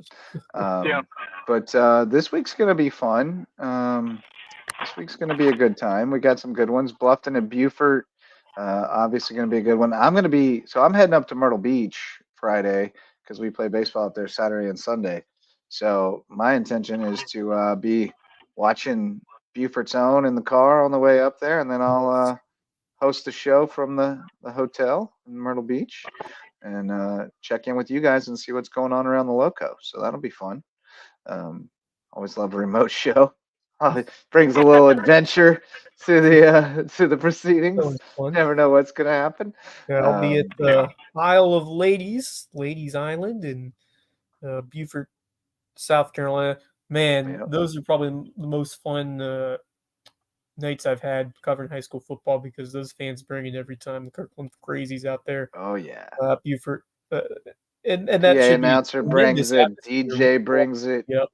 Yeah. But this week's gonna be fun. This week's gonna be a good time. We got some good ones. Bluffton and Beaufort, obviously gonna be a good one. I'm heading up to Myrtle Beach Friday because we play baseball up there Saturday and Sunday. So my intention is to be watching Beaufort's own in the car on the way up there, and then I'll host a show from the hotel in Myrtle Beach and check in with you guys and see what's going on around the Loco. So that'll be fun. Always love a remote show. Brings a little adventure to the proceedings. That was fun. Never know what's gonna happen. Yeah, I'll be at the Isle of Ladies Island in Beaufort, South Carolina. Man, those are probably the most fun nights I've had covering high school football because those fans bring it every time. The Kirkland Crazies out there. Oh yeah. Beaufort, and that PA should announcer be brings it. DJ brings it. Yep.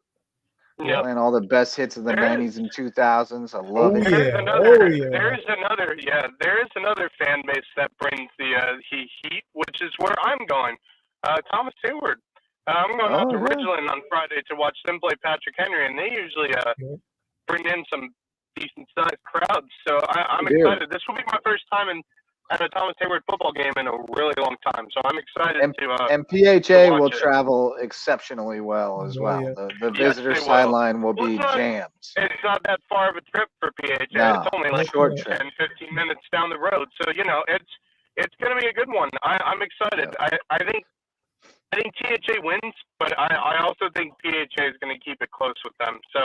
Yep. Playing all the best hits of the '90s and 2000s. I love it. There is another fan base that brings the heat, which is where I'm going. Thomas Hayward. I'm going out to Ridgeland on Friday to watch them play Patrick Henry, and they usually bring in some decent-sized crowds. So I'm excited. This will be my first time at a Thomas Hayward football game in a really long time. So I'm excited and PHA will travel exceptionally well as well. Yeah. The visitor sideline will be jammed. It's not that far of a trip for PHA. No, it's only like short 10, 15 minutes down the road. So it's going to be a good one. I'm excited. Yeah. I think THA wins, but I also think PHA is going to keep it close with them. So,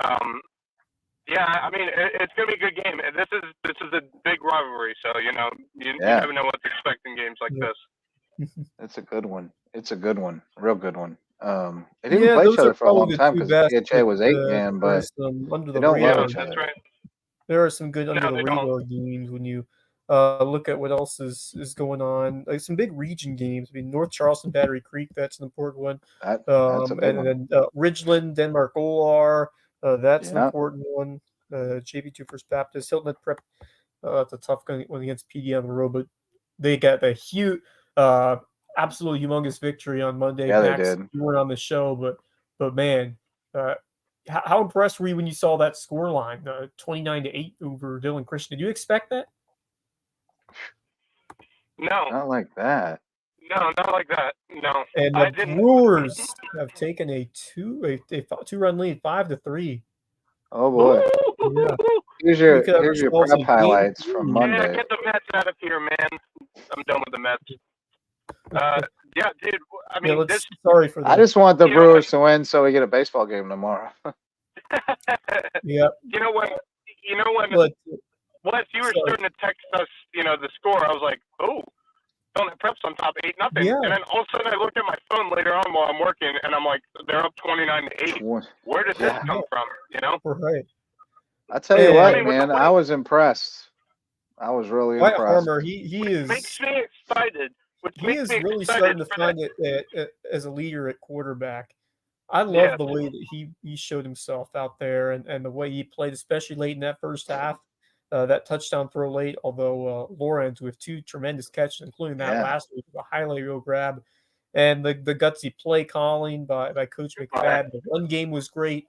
I mean, it's going to be a good game. This is a big rivalry, so you never know what to expect in games like this. It's a good one. It's a good one. Real good one. They didn't play each other for a long time because PHA was 8-man, but they don't love each other. That's right. There are some good under the radar games when you look at what else is going on. Like some big region games. I mean, North Charleston, Battery Creek, that's an important one. That's a big one. And then Ridgeland, Denmark Olar, that's an important one. JV2 First Baptist, Hilton Head Prep. That's a tough one against PD on the road, but they got a huge, absolutely humongous victory on Monday. Yeah, Max, they did. you weren't on the show, but man, how impressed were you when you saw that score line, 29-8 over Dillon Christian? Did you expect that? No. Not like that. No, not like that. No. And the Brewers have taken a two-run lead, 5-3. Oh boy. Yeah. Here's your prep highlights from Monday. Yeah, get the Mets out of here, man. I'm done with the Mets. Yeah, dude. I mean, sorry for that. I just want the Brewers to win so we get a baseball game tomorrow. Yeah. You know when Wes, you were starting to text us, the score. I was like, oh, Don't have Preps on top 8-0. Yeah. And then all of a sudden I looked at my phone later on while I'm working, and I'm like, they're up 29-8. Where did this come from? Right. I tell you what, man, I was impressed. I was really White impressed. Armor, he is makes me excited. He is really starting to find it as a leader at quarterback. I love the way that he showed himself out there and the way he played, especially late in that first half. That touchdown throw late, although Lawrence with 2 tremendous catches, including that last week, a highlight reel grab, and the gutsy play calling by Coach McFadden. The run game was great.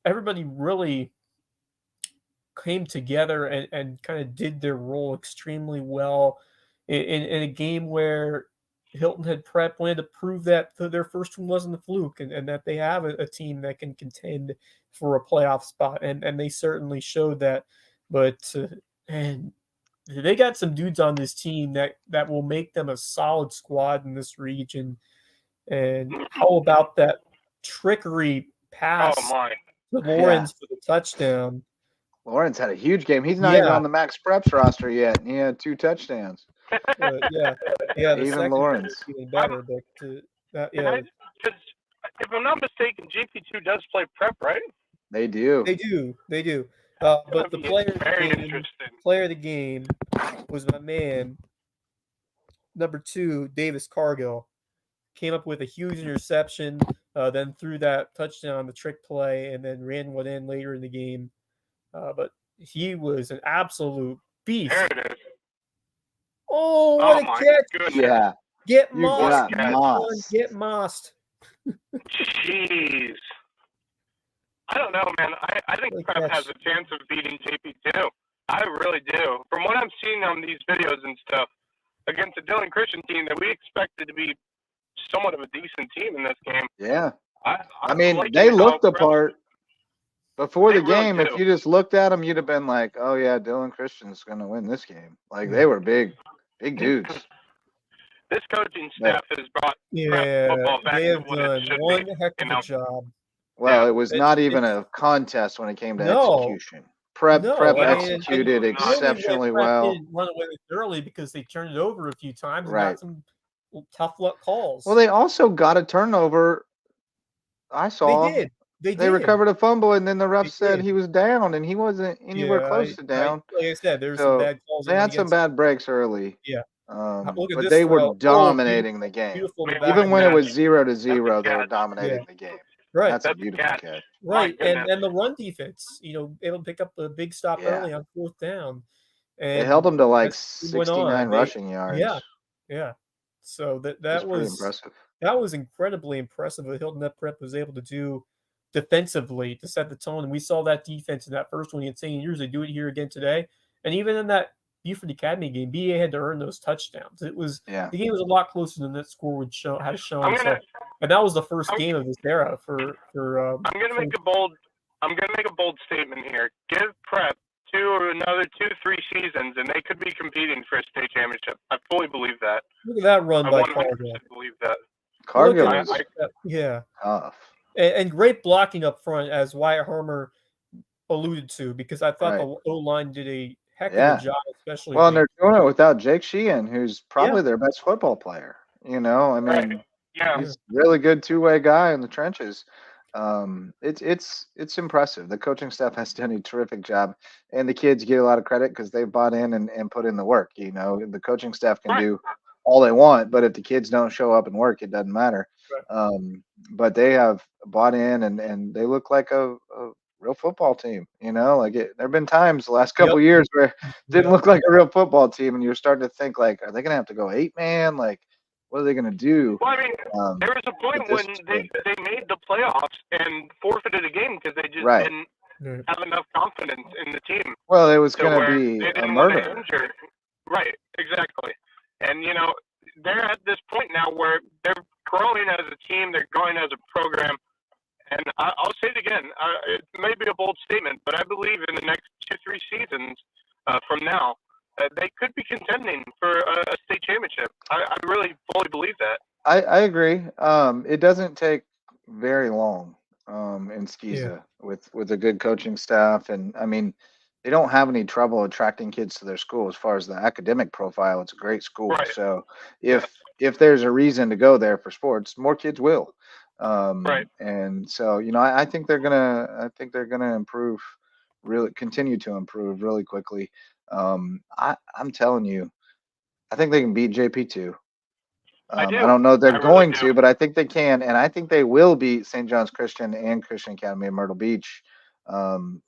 Everybody really came together and kind of did their role extremely well in a game where Hilton Head Prep wanted to prove that their first one wasn't a fluke and that they have a team that can contend for a playoff spot. And they certainly showed that. But and they got some dudes on this team that will make them a solid squad in this region. And how about that trickery pass to Lawrence for the touchdown? Lawrence had a huge game. He's not even on the Max Preps roster yet. And he had 2 touchdowns. Yeah. The Even second Lawrence. even better, but Because if I'm not mistaken, JP2 does play prep, right? They do. They do. But the player of the game was my man, number 2, Davis Cargill. Came up with a huge interception, then threw that touchdown, the trick play, and then ran one in later in the game. But he was an absolute beast. There it is. Oh, what a catch! Goodness. Yeah. Get You mossed. got mossed. Get mossed. Jeez. I don't know, man. I think Prep has a chance of beating JP2. I really do. From what I'm seeing on these videos and stuff, against the Dylan Christian team that we expected to be somewhat of a decent team in this game. Yeah. I mean, they looked the part before the game. Really, if you just looked at them, you'd have been like, oh, yeah, Dylan Christian's going to win this game. Like, they were big dudes. This coaching staff has brought Prep football back to what it should one be. heck of a job. Well, it was not even a contest when it came to execution. Prep executed exceptionally well. Didn't run away with it early because they turned it over a few times and got some tough luck calls. Well, they also got a turnover. I saw. They did. They recovered a fumble, and then the ref said he was down, and he wasn't anywhere close to down. Like I said, there were some bad calls. They had some bad breaks early. Yeah. But they were dominating the game. Even when it was 0-0, they were dominating the game. Right. That's a beautiful catch. Right. And the run defense, able to pick up a big stop early on 4th down. And they held them to like 69 rushing yards. Yeah. So that was impressive. That was incredibly impressive what Hilton Net Prep was able to do defensively to set the tone. And we saw that defense in that first one in 10 years. They do it here again today. And even in that Buford Academy game, BA had to earn those touchdowns. It was the game was a lot closer than that score would show. Had shown. And that was the first game of this era for. I'm gonna make a bold statement here. Give Prep another 2-3 seasons, and they could be competing for a state championship. I fully believe that. Look at that run by Cargill. I believe that. Cargill is tough. And great blocking up front, as Wyatt Harmer alluded to, because I thought the O-line did a heck of a job, especially. Well, and they're doing it without Jake Sheehan, who's probably their best football player. I mean, he's a really good two-way guy in the trenches. It's impressive. The coaching staff has done a terrific job, and the kids get a lot of credit because they've bought in and put in the work. The coaching staff can do all they want, but if the kids don't show up and work, it doesn't matter. But they have bought in, and they look like a real football team. There have been times the last couple of years where it didn't look like a real football team, and you're starting to think, like, are they going to have to go 8-man? Like, what are they going to do? Well, I mean, there was a point when they made the playoffs and forfeited a game because they just didn't have enough confidence in the team. Well, it was going to be a murder. Right, exactly. And, they're at this point now where they're growing as a team, they're growing as a program. And I'll say it again, it may be a bold statement, but I believe in the next 2-3 seasons from now, they could be contending for a state championship. I really fully believe that. I agree. It doesn't take very long in Skeeza with a good coaching staff. And, I mean, they don't have any trouble attracting kids to their school as far as the academic profile. It's a great school. Right. So if there's a reason to go there for sports, more kids will. And so, I think they're gonna improve, really continue to improve really quickly. I'm telling you, I think they can beat JP2. I don't know if they're going to, but I think they can, and I think they will beat St. John's Christian and Christian Academy of Myrtle Beach,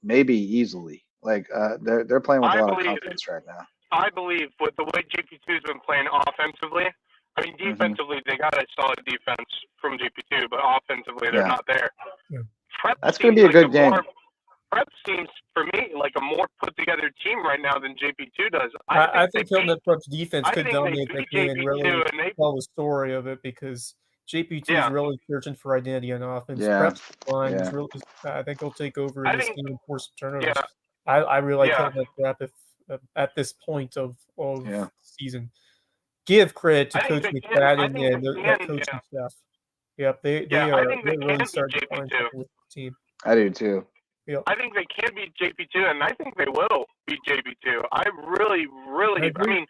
maybe easily. Like they're playing with a lot of confidence right now. I believe with the way JP2's been playing offensively. I mean, defensively, they got a solid defense from JP2, but offensively, they're not there. That's going to be a good game. Prep seems, for me, like a more put-together team right now than JP2 does. I think Hilton Prep's defense could dominate the game and really tell the story of it, because JP2 is really searching for identity on offense. Prep's line is really, I think he'll take over this game and force some turnovers. I really like Hilton Prep at this point of the season. Give credit to Coach McFadden and their coaching staff. Yep, they're really starting to find something with the team. I do too. Yep. I think they can beat JP2, and I think they will beat JP2. I really, I mean,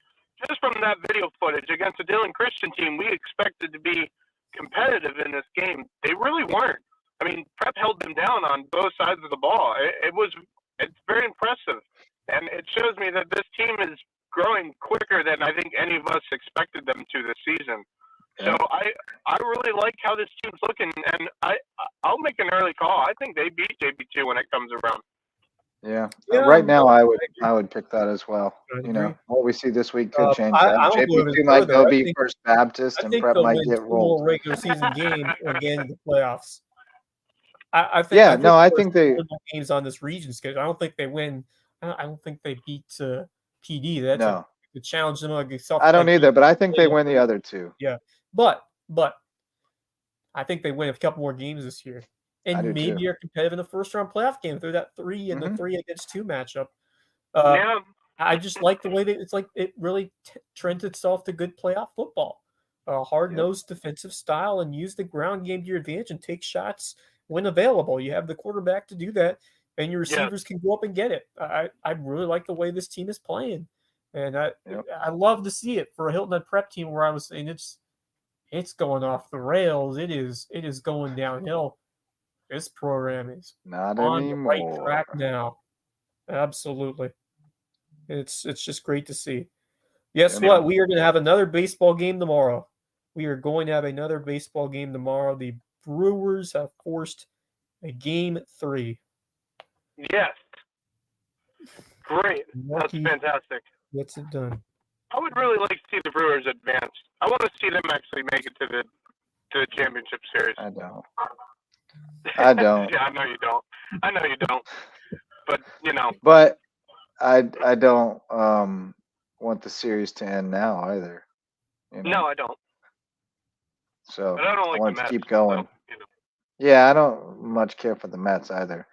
just from that video footage against the Dillon Christian team, we expected to be competitive in this game. They really weren't. I mean, Prep held them down on both sides of the ball. It's very impressive, and it shows me that this team is growing quicker than I think any of us expected them to this season. So I really like how this team's looking, and I'll make an early call. I think they beat JP2 when it comes around. Yeah. Right now, I would pick that as well. You know, what we see this week could change that. JP2 might go beat First Baptist, and Prep might get rolled. Regular season game again in the playoffs. I think. Yeah. No, I think they games on this region schedule. I don't think they win. I don't think they beat PD. That's no. To challenge them against. I don't either, but I think they win the other two. Yeah, but I think they win a couple more games this year, and maybe are competitive in the first round playoff game if they're that 3 and the 3-against-2 matchup. I just like the way that it's like it really trends itself to good playoff football, hard-nosed defensive style, and use the ground game to your advantage and take shots when available. You have the quarterback to do that, and your receivers can go up and get it. I really like the way this team is playing. And I love to see it for a Hilton Head Prep team where I was saying it's going off the rails. It is going downhill. This program is not on anymore. the right track now. Absolutely. It's just great to see. Guess what? We are going to have another baseball game tomorrow. The Brewers have forced a game 3. Yes. Great. That's fantastic. Gets it done. I would really like to see the Brewers advance. I want to see them actually make it to the championship series. I don't. Yeah, I know you don't. But But I don't want the series to end now either. You know? No, I don't. So but I don't like want the to Mets, keep going. So, Yeah, I don't much care for the Mets either.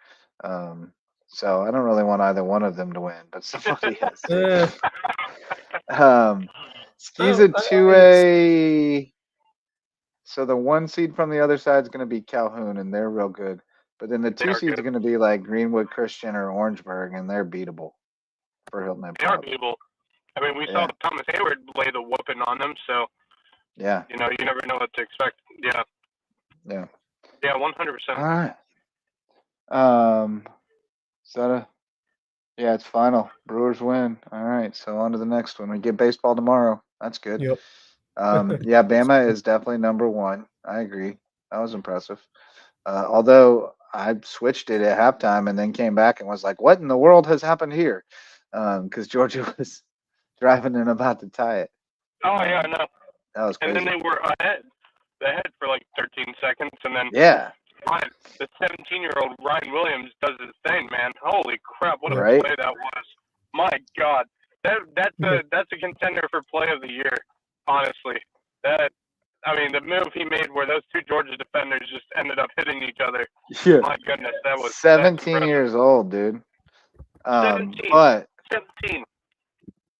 So I don't really want either one of them to win, but somebody has to. Skis a 2A. So the 1 seed from the other side is going to be Calhoun, and they're real good. But then the 2 seeds are going to be like Greenwood Christian or Orangeburg, and they're beatable for Hilton Head. They are beatable. I mean, we saw Thomas Hayward lay the whooping on them, so yeah, you never know what to expect. Yeah. 100%. All right. It's final. Brewers win. All right, so on to the next one. We get baseball tomorrow. That's good. Yep. Bama is definitely number 1. I agree. That was impressive. Although I switched it at halftime and then came back and was like, what in the world has happened here? Because Georgia was driving and about to tie it. Oh, yeah, I know. That was crazy. And then they were ahead. For like 13 seconds, and then the 17-year-old Ryan Williams does his thing, man. Holy crap, what a play that was. My God. That's a contender for play of the year, honestly. The move he made where those 2 Georgia defenders just ended up hitting each other. Yeah. My goodness, that was 17 years old, dude. 17.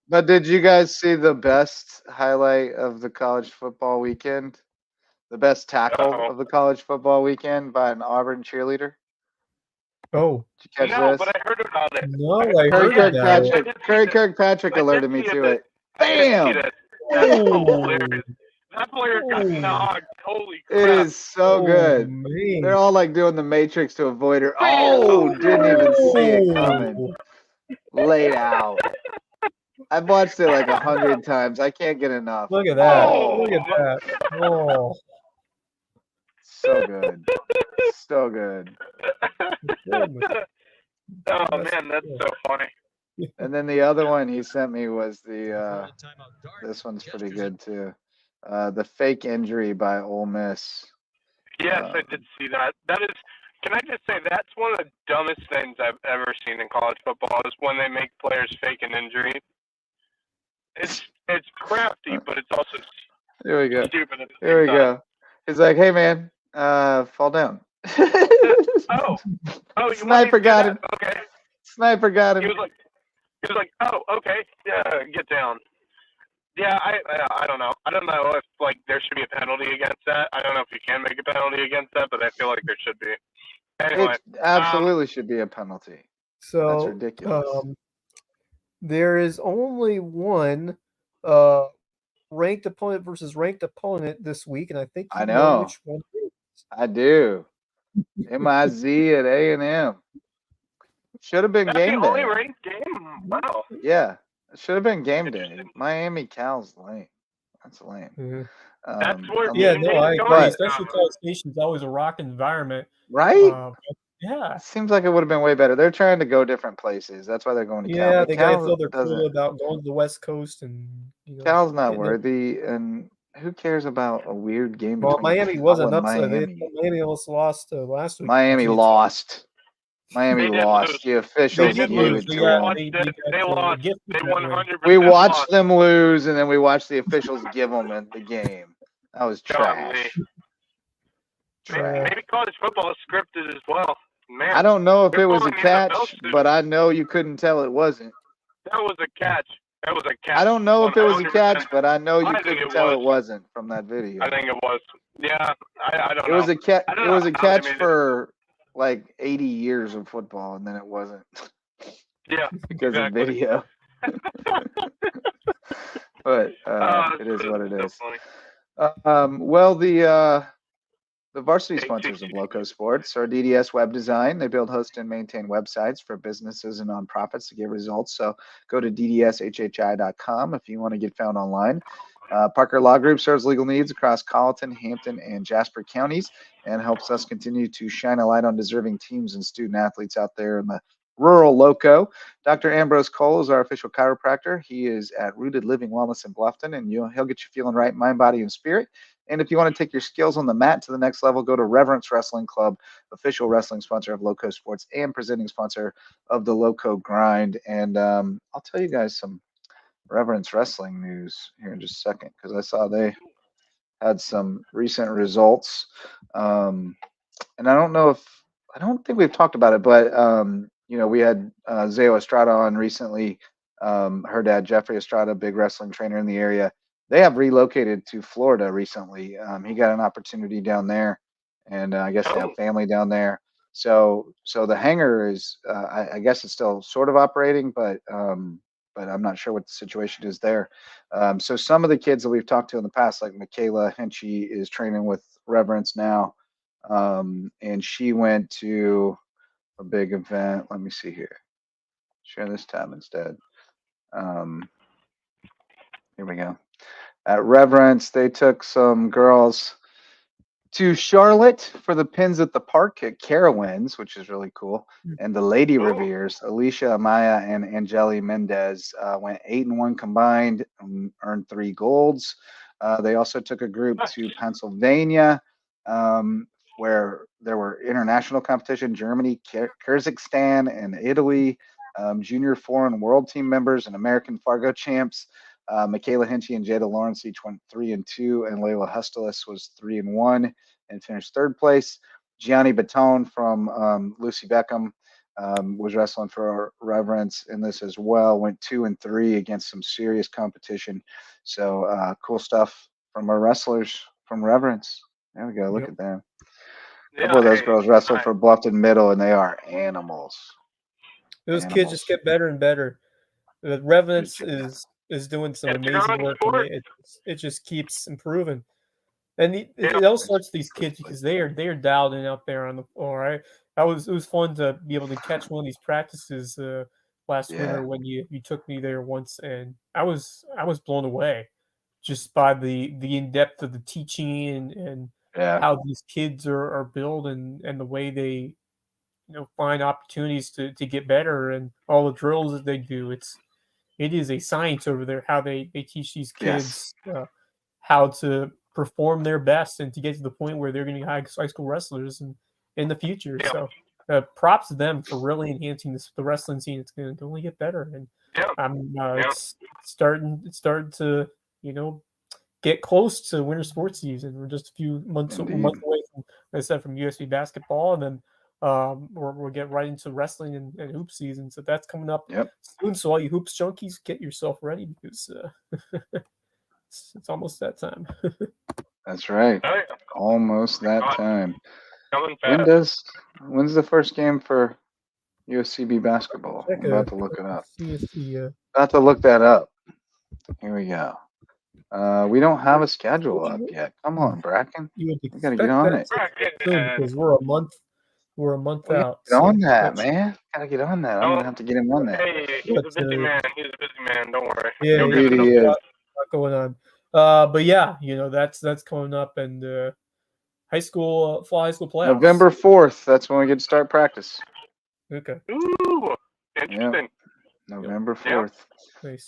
But did you guys see the best highlight of the college football weekend? The best tackle of the college football weekend by an Auburn cheerleader? Oh. Did you catch this? But I heard about it. No, I heard that. Curry Kirkpatrick alerted me to it. Bam! That's hilarious. That player got knocked. Holy crap. It is so good. Man. They're all like doing the Matrix to avoid her. Oh, didn't even see it coming. Laid out. I've watched it like 100 times. I can't get enough. Look at that. Look at that. Oh. So good. So good. Oh, man, that's so funny. And then the other one he sent me was this one's pretty good too. The fake injury by Ole Miss. Yes, I did see that. Can I just say that's one of the dumbest things I've ever seen in college football is when they make players fake an injury. It's crafty, but it's also Here we go. stupid. Here we go. He's like, hey man, fall down. Oh, Sniper got him. Okay. Sniper got him. He was like, oh, okay, yeah, get down. Yeah, I don't know. I don't know if there should be a penalty against that. I don't know if you can make a penalty against that, but I feel like there should be. Anyway, It absolutely should be a penalty. So That's ridiculous. There is only one ranked opponent versus ranked opponent this week, and I think I you know know. which one it is. I do. MIZ at A&M. Should have been that's the game only day. ranked game. Wow. Yeah, it should have been game day. Interesting. Miami Cal's lame. That's lame. Yeah. That's where Yeah, game no, day I is agree. going. Especially College Station's always a rock environment. Right? Yeah. Seems like it would have been way better. They're trying to go different places. That's why they're going to Cal. Yeah, But they got to Cal feel their doesn't. cool about going to the West Coast and Cal's not getting their- worthy, and who cares about a weird game Well, between Miami Cal wasn't and upset. Miami? Miami almost lost last week. Miami lost. Miami They did lost. lose. The They officials did gave lose. it We to them. watched it. They lost. They 100% We watched lost. them lose, and then we watched the officials give them the game. That was trash. Maybe college football is scripted as well. Man, I don't know if it was a football in the NFL catch, but I know you couldn't tell it wasn't. That was a catch. That was a catch. I don't know if it was a 100%. catch, but I know you I think couldn't it tell was. it wasn't from that video. I think it was. Yeah, I don't It know. was a catch. I don't It know was a how they catch made it. for like 80 years of football, and then it wasn't Yeah, because exactly. of video. But it is it's what it so is. funny. Well, the varsity sponsors of LowcoSports are DDS Web Design. They build, host, and maintain websites for businesses and nonprofits to get results. So go to ddshhi.com if you want to get found online. Parker Law Group serves legal needs across Colleton, Hampton, and Jasper counties and helps us continue to shine a light on deserving teams and student athletes out there in the rural Lowco. Dr. Ambrose Cole is our official chiropractor. He is at Rooted Living Wellness in Bluffton, and he'll get you feeling right, mind, body, and spirit. And if you want to take your skills on the mat to the next level, go to Reverence Wrestling Club, official wrestling sponsor of LowcoSports and presenting sponsor of the Lowco Grind. And I'll tell you guys some Reverence Wrestling news here in just a second, because I saw they had some recent results. And I don't think we've talked about it, but we had Zeo Estrada on recently. Her dad, Jeffrey Estrada, big wrestling trainer in the area. They have relocated to Florida recently. He got an opportunity down there, and I guess they have family down there. So the hangar is, I guess it's still sort of operating, but I'm not sure what the situation is there. So some of the kids that we've talked to in the past, like Michaela Henchy, is training with Reverence now, and she went to a big event. Let me see here. Share this tab instead. Here we go. At Reverence, they took some girls to Charlotte for the Pins at the Park at Carowinds, which is really cool. And the Lady Reveres, Alicia Amaya and Angeli Mendez, went 8-1 combined, earned 3 golds. They also took a group to Pennsylvania, where there were international competition, Germany, Kyrgyzstan, and Italy, junior foreign world team members and American Fargo champs. Michaela Henchy and Jada Lawrence each went 3-2, and Layla Hustelis was 3-1 and finished 3rd place. Gianni Baton from Lucy Beckham was wrestling for Reverence in this as well, went 2-3 against some serious competition. So cool stuff from our wrestlers from Reverence. There we go. Look at them. A couple of those girls wrestle for Bluffton Middle, and they are animals. Those kids just get better and better. The Reverence is doing some amazing work, and it just keeps improving. And it all starts with these kids because they are dialed in out there on the floor. Right? It was fun to be able to catch one of these practices last winter when you took me there once, and I was blown away just by the in depth of the teaching and how these kids are built and the way they find opportunities to get better and all the drills that they do. It is a science over there how they teach these kids how to perform their best and to get to the point where they're going to be high school wrestlers in the future. So props to them for really enhancing the wrestling scene. It's going to only get better, and it's starting to get close to winter sports season. We're just a few months away from, like I said, from USC basketball, and then we'll get right into wrestling and hoop season. So that's coming up soon. So all you hoops junkies, get yourself ready because it's almost that time. That's right. Almost that time. Coming fast. When's the first game for USCB basketball? I'm about to look it up. About to look that up. Here we go. We don't have a schedule up yet. Come on, Bracken. You would We gotta get on it. because we're a month out. Get on that, man. Gotta get on that. I'm gonna have to get him on that. Hey, he's a busy man. He's a busy man. Don't worry. Yeah, Indeed he is. lot going on. But yeah, that's coming up, and fall high school playoffs. November 4th. That's when we get to start practice. Okay. Ooh, interesting. November 4th. Nice.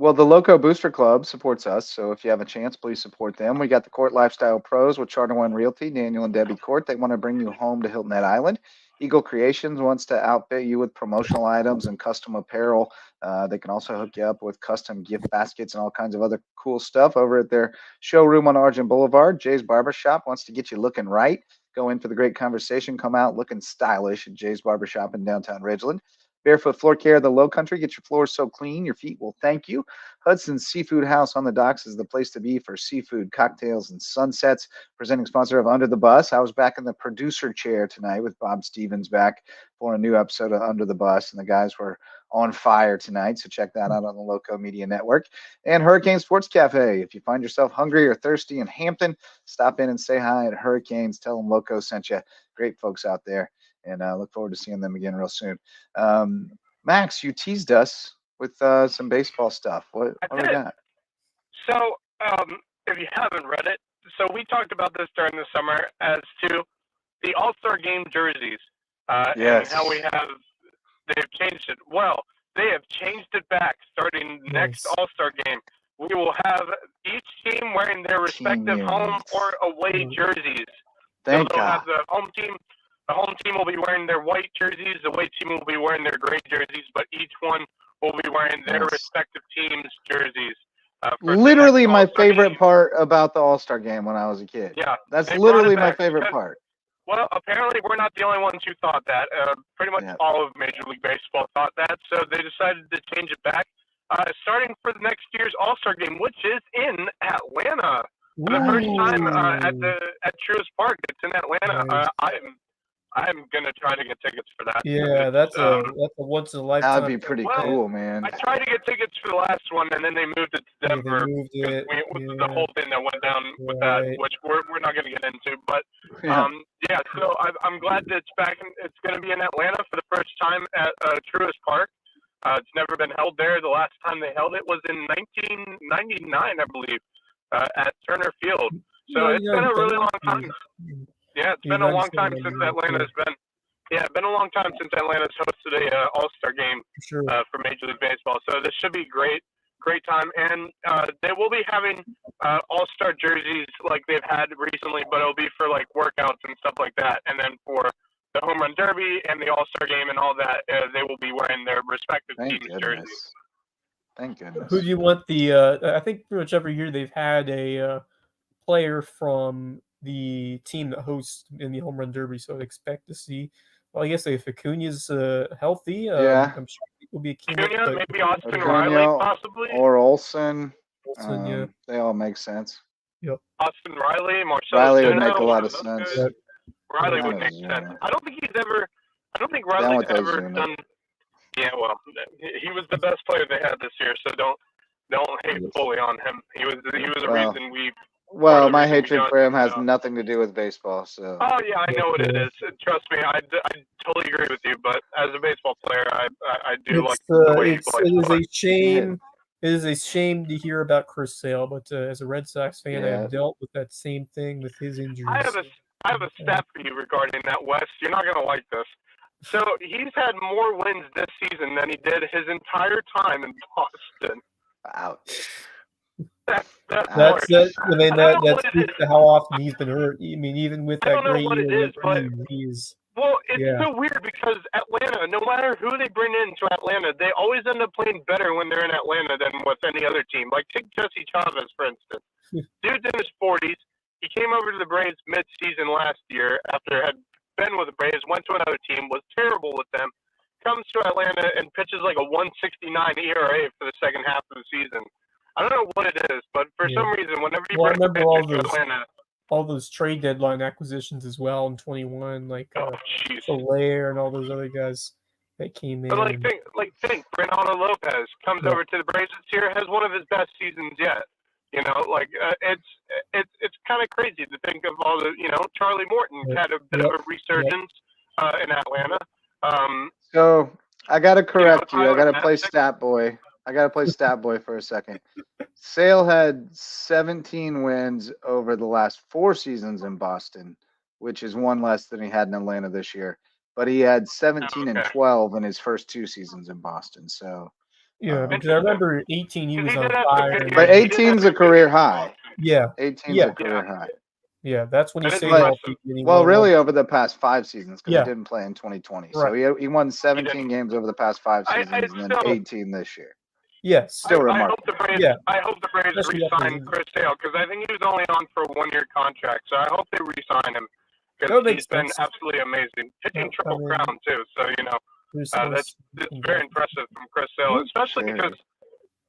Well, the Lowco Booster Club supports us, so if you have a chance, please support them. We got the Court Lifestyle Pros with Charter One Realty, Daniel and Debbie Court. They want to bring you home to Hilton Head Island. Eagle Creations wants to outfit you with promotional items and custom apparel. They can also hook you up with custom gift baskets and all kinds of other cool stuff over at their showroom on Argent Boulevard. Jay's Barbershop wants to get you looking right. Go in for the great conversation. Come out looking stylish at Jay's Barbershop in downtown Ridgeland. Barefoot Floor Care of the Low Country. Get your floors so clean, your feet will thank you. Hudson's Seafood House on the Docks is the place to be for seafood, cocktails, and sunsets. Presenting sponsor of Under the Bus. I was back in the producer chair tonight with Bob Stevens back for a new episode of Under the Bus, and the guys were on fire tonight, so check that out on the Lowco Media Network. And Hurricane Sports Cafe. If you find yourself hungry or thirsty in Hampton, stop in and say hi at Hurricanes. Tell them Lowco sent you. Great folks out there. And I look forward to seeing them again real soon. Max, you teased us with some baseball stuff. What do we got? So, if you haven't read it, so we talked about this during the summer as to the All-Star Game jerseys. Yes. And how they've changed it. Well, they have changed it back starting next All-Star Game. We will have each team wearing their respective home or away jerseys. Thank so God. have the home team will be wearing their white jerseys. The away team will be wearing their gray jerseys, but each one will be wearing their respective team's jerseys. Literally my favorite part about the All-Star Game when I was a kid. Yeah. That's literally my favorite part. Well, apparently we're not the only ones who thought that. Pretty much all of Major League Baseball thought that, so they decided to change it back. Starting for the next year's All-Star Game, which is in Atlanta. For the first time at Truist Park. It's in Atlanta. I'm gonna try to get tickets for that. Yeah, that's a once in a lifetime. That'd be pretty cool, man. I tried to get tickets for the last one, and then they moved it to Denver. The whole thing that went down with that, which we're not gonna get into. But so I'm glad that it's back. It's gonna be in Atlanta for the first time at Truist Park. It's never been held there. The last time they held it was in 1999, I believe, at Turner Field. So it's been a really long time. Yeah, it's been a long time since Atlanta's been. Yeah, it's been a long time since Atlanta's hosted a All-Star Game for Major League Baseball. So this should be great time. And they will be having All-Star jerseys like they've had recently, but it'll be for like workouts and stuff like that. And then for the Home Run Derby and the All-Star Game and all that, they will be wearing their respective team's jerseys. Thank goodness. Who do you want I think pretty much every year they've had a player from the team that hosts in the Home Run Derby, so I'd expect to see. Well, I guess if Acuna's healthy, I'm sure it will be Acuna, maybe Austin Riley, possibly, or Olsen. Olsen, they all make sense. Yep. Austin Riley, Marcell Riley would Juno, make a lot of sense. Riley would make sense. I don't think Riley's ever done. Yeah, well, he was the best player they had this year, so don't hate fully on him. He was a reason we. Well, my hatred for him has nothing to do with baseball. So. Oh yeah, I know what it is. Trust me, I totally agree with you. But as a baseball player, I do like the way he plays. It is a shame. It is a shame to hear about Chris Sale, but as a Red Sox fan, I have dealt with that same thing with his injuries. I have a stat for you regarding that, Wes. You're not gonna like this. So he's had more wins this season than he did his entire time in Boston. Ouch. That speaks to how often he's been hurt. I mean, even with that great year, it's so weird because Atlanta, no matter who they bring into Atlanta, they always end up playing better when they're in Atlanta than with any other team. Like take Jesse Chavez, for instance. Dude's in his 40s. He came over to the Braves mid-season last year after had been with the Braves, went to another team, was terrible with them, comes to Atlanta and pitches like a 1.69 ERA for the second half of the season. I don't know what it is, but for some reason, whenever you bring a pitcher to Atlanta, all those trade deadline acquisitions as well in 21, like Soler and all those other guys that came in. But think, Ronaldo Lopez comes over to the Braves this year, has one of his best seasons yet. You know, it's kind of crazy to think of all the, Charlie Morton had a bit of a resurgence in Atlanta. So I got to correct you. I got to play stat boy. For a second. Sale had 17 wins over the last 4 seasons in Boston, which is one less than he had in Atlanta this year. But he had 17 and 12 in his first 2 seasons in Boston. So yeah, because I remember 18 he was on fire. But 18's a career high. Yeah, 18's a career high. Yeah, that's when he saved all people. Well, really over the past 5 seasons because he didn't play in 2020. Right. So he won 17 games over the past 5 seasons and then 18 this year. Yes. Still remarkable. I hope the Braves re-sign Chris Sale because I think he was only on for a 1-year contract. So I hope they re-sign him because he's been absolutely amazing. Pitching Triple Crown too. So, that's very impressive from Chris Sale, especially because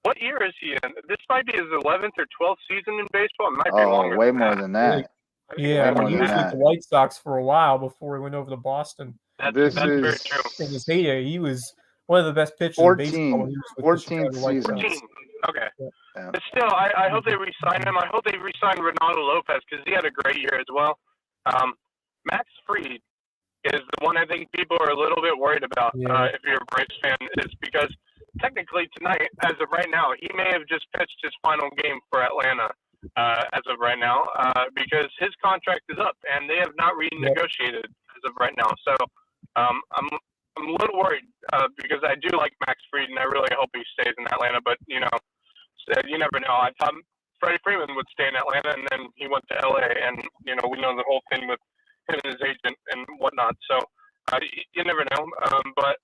what year is he in? This might be his 11th or 12th season in baseball. It might be longer. Way more than that. Yeah, he was with the White Sox for a while before he went over to Boston. That's very true. In his heyday, he was one of the best pitchers in baseball. When he was with 14th season. Okay. Yeah. But still, I hope they re-sign him. I hope they re-sign Ronaldo Lopez because he had a great year as well. Max Fried is the one I think people are a little bit worried about if you're a Braves fan, is because technically tonight, as of right now, he may have just pitched his final game for Atlanta. As of right now, because his contract is up and they have not renegotiated as of right now. So I'm a little worried because I do like Max Fried and I really hope he stays in Atlanta. But you never know. I thought Freddie Freeman would stay in Atlanta and then he went to LA, and we know the whole thing with him and his agent and whatnot. So you never know. But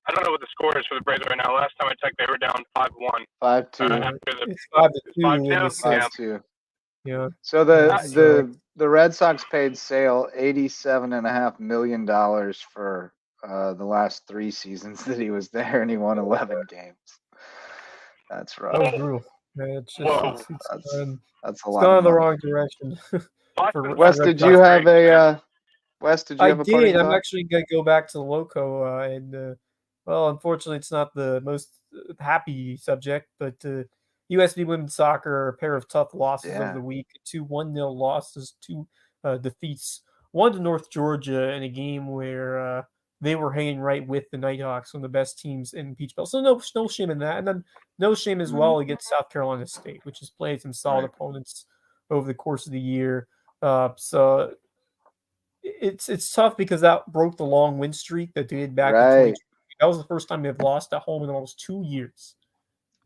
I don't know what the score is for the Braves right now. Last time I checked, they were down 5-1. 5-2. It's 5-2. 5-2. Yeah. So the Red Sox paid Sale $87.5 million for the last 3 seasons that he was there, and he won 11 games. That's rough. That was brutal. Man, that's a lot. It's gone in the wrong direction. Wes, did you have a? I did. I'm actually gonna go back to the Lowco and. Well, unfortunately, it's not the most happy subject, but USB women's soccer, a pair of tough losses of the week, 2 1-0 losses, 2 defeats, 1 to North Georgia in a game where they were hanging right with the Nighthawks, one of the best teams in Peach Belt. So no shame in that. And then no shame as well against South Carolina State, which has played some solid opponents over the course of the year. So it's tough because that broke the long win streak that they had back in 2020. That was the first time they've lost at home in almost 2 years.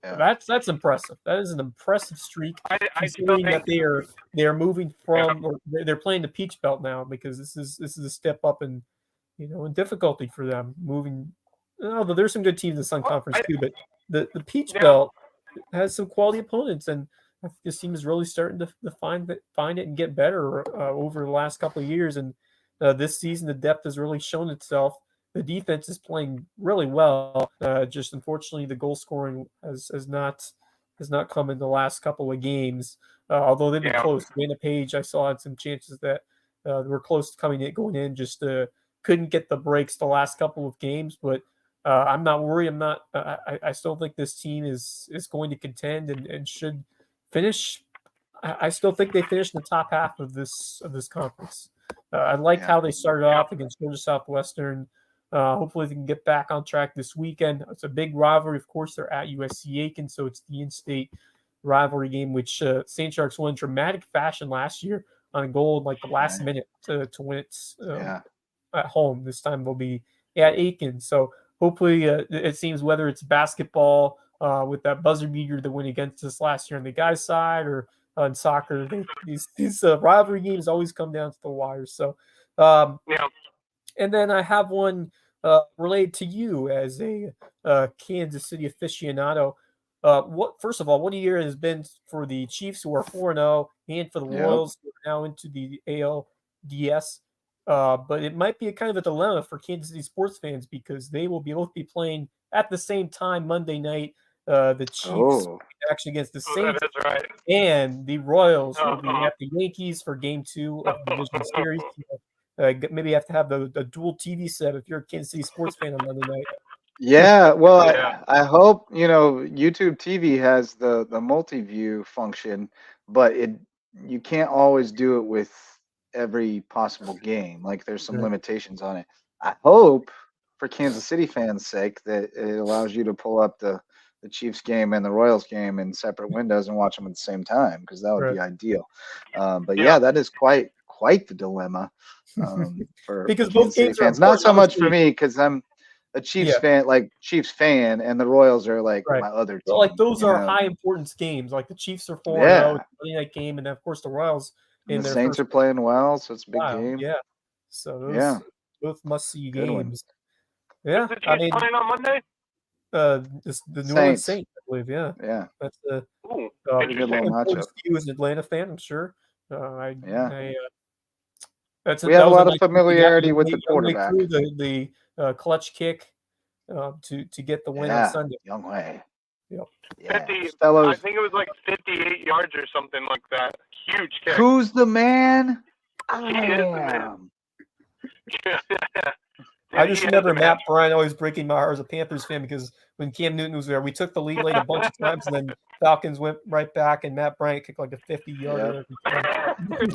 Yeah. That's impressive. That is an impressive streak. Considering that they are moving from, or they're playing the Peach Belt now, because this is a step up in in difficulty for them moving. Although there's some good teams in the Sun Conference too, but the Peach Belt has some quality opponents, and I think this team is really starting to find it and get better over the last couple of years. And this season, the depth has really shown itself. The defense is playing really well. Just unfortunately, the goal scoring has not come in the last couple of games. Although they've been close. Dana Page, I saw had some chances that were close to going in. Just couldn't get the breaks the last couple of games. But I'm not worried. I still think this team is going to contend and should finish. I still think they finished in the top half of this conference. I like how they started off against Georgia Southwestern. Hopefully they can get back on track this weekend. It's a big rivalry. Of course, they're at USC Aiken, so it's the in-state rivalry game, which St. Sharks won in dramatic fashion last year on a goal in like the last minute to win it at home. This time they'll be at Aiken. So hopefully it seems whether it's basketball with that buzzer beater that went against us last year on the guys' side or in soccer, these rivalry games always come down to the wire. So and then I have one related to you as a Kansas City aficionado. First of all, what a year it has been for the Chiefs, who are 4-0, and for the Royals, who are now into the ALDS. But it might be a kind of a dilemma for Kansas City sports fans because they will both be playing at the same time Monday night the Chiefs actually against the Saints, that is right. and the Royals will be at the Yankees for Game 2 of the division series. Maybe you have to have the dual TV set if you're a Kansas City sports fan on Monday night. Yeah, well, I hope YouTube TV has the multi-view function, but you can't always do it with every possible game. Like there's some limitations on it. I hope for Kansas City fans' sake that it allows you to pull up the Chiefs game and the Royals game in separate windows and watch them at the same time, because that would be ideal. But yeah, that is quite the dilemma for because Kansas City fans. Not so much for me, because I'm a Chiefs fan, and the Royals are like my other team. Well, like those are high importance games. Like the Chiefs are 4-0, Monday night game, and then of course the Royals. And the Saints are playing well, so it's a big game. Yeah. So those both must see games. Yeah. Is the Chiefs playing on Monday? The New Orleans Saints, I believe. Yeah. That's the good little matchup. You as an Atlanta fan, I'm sure. We have a lot of familiarity with the quarterback. The clutch kick to get the win on Sunday. Young way. Yep. Yeah. 50, I think it was like 58 yards or something like that. Huge kick. Who's the man? He is the man. I just remember Matt Bryant always breaking my heart as a Panthers fan, because when Cam Newton was there, we took the lead late a bunch of times, and then Falcons went right back, and Matt Bryant kicked like a 50-yarder.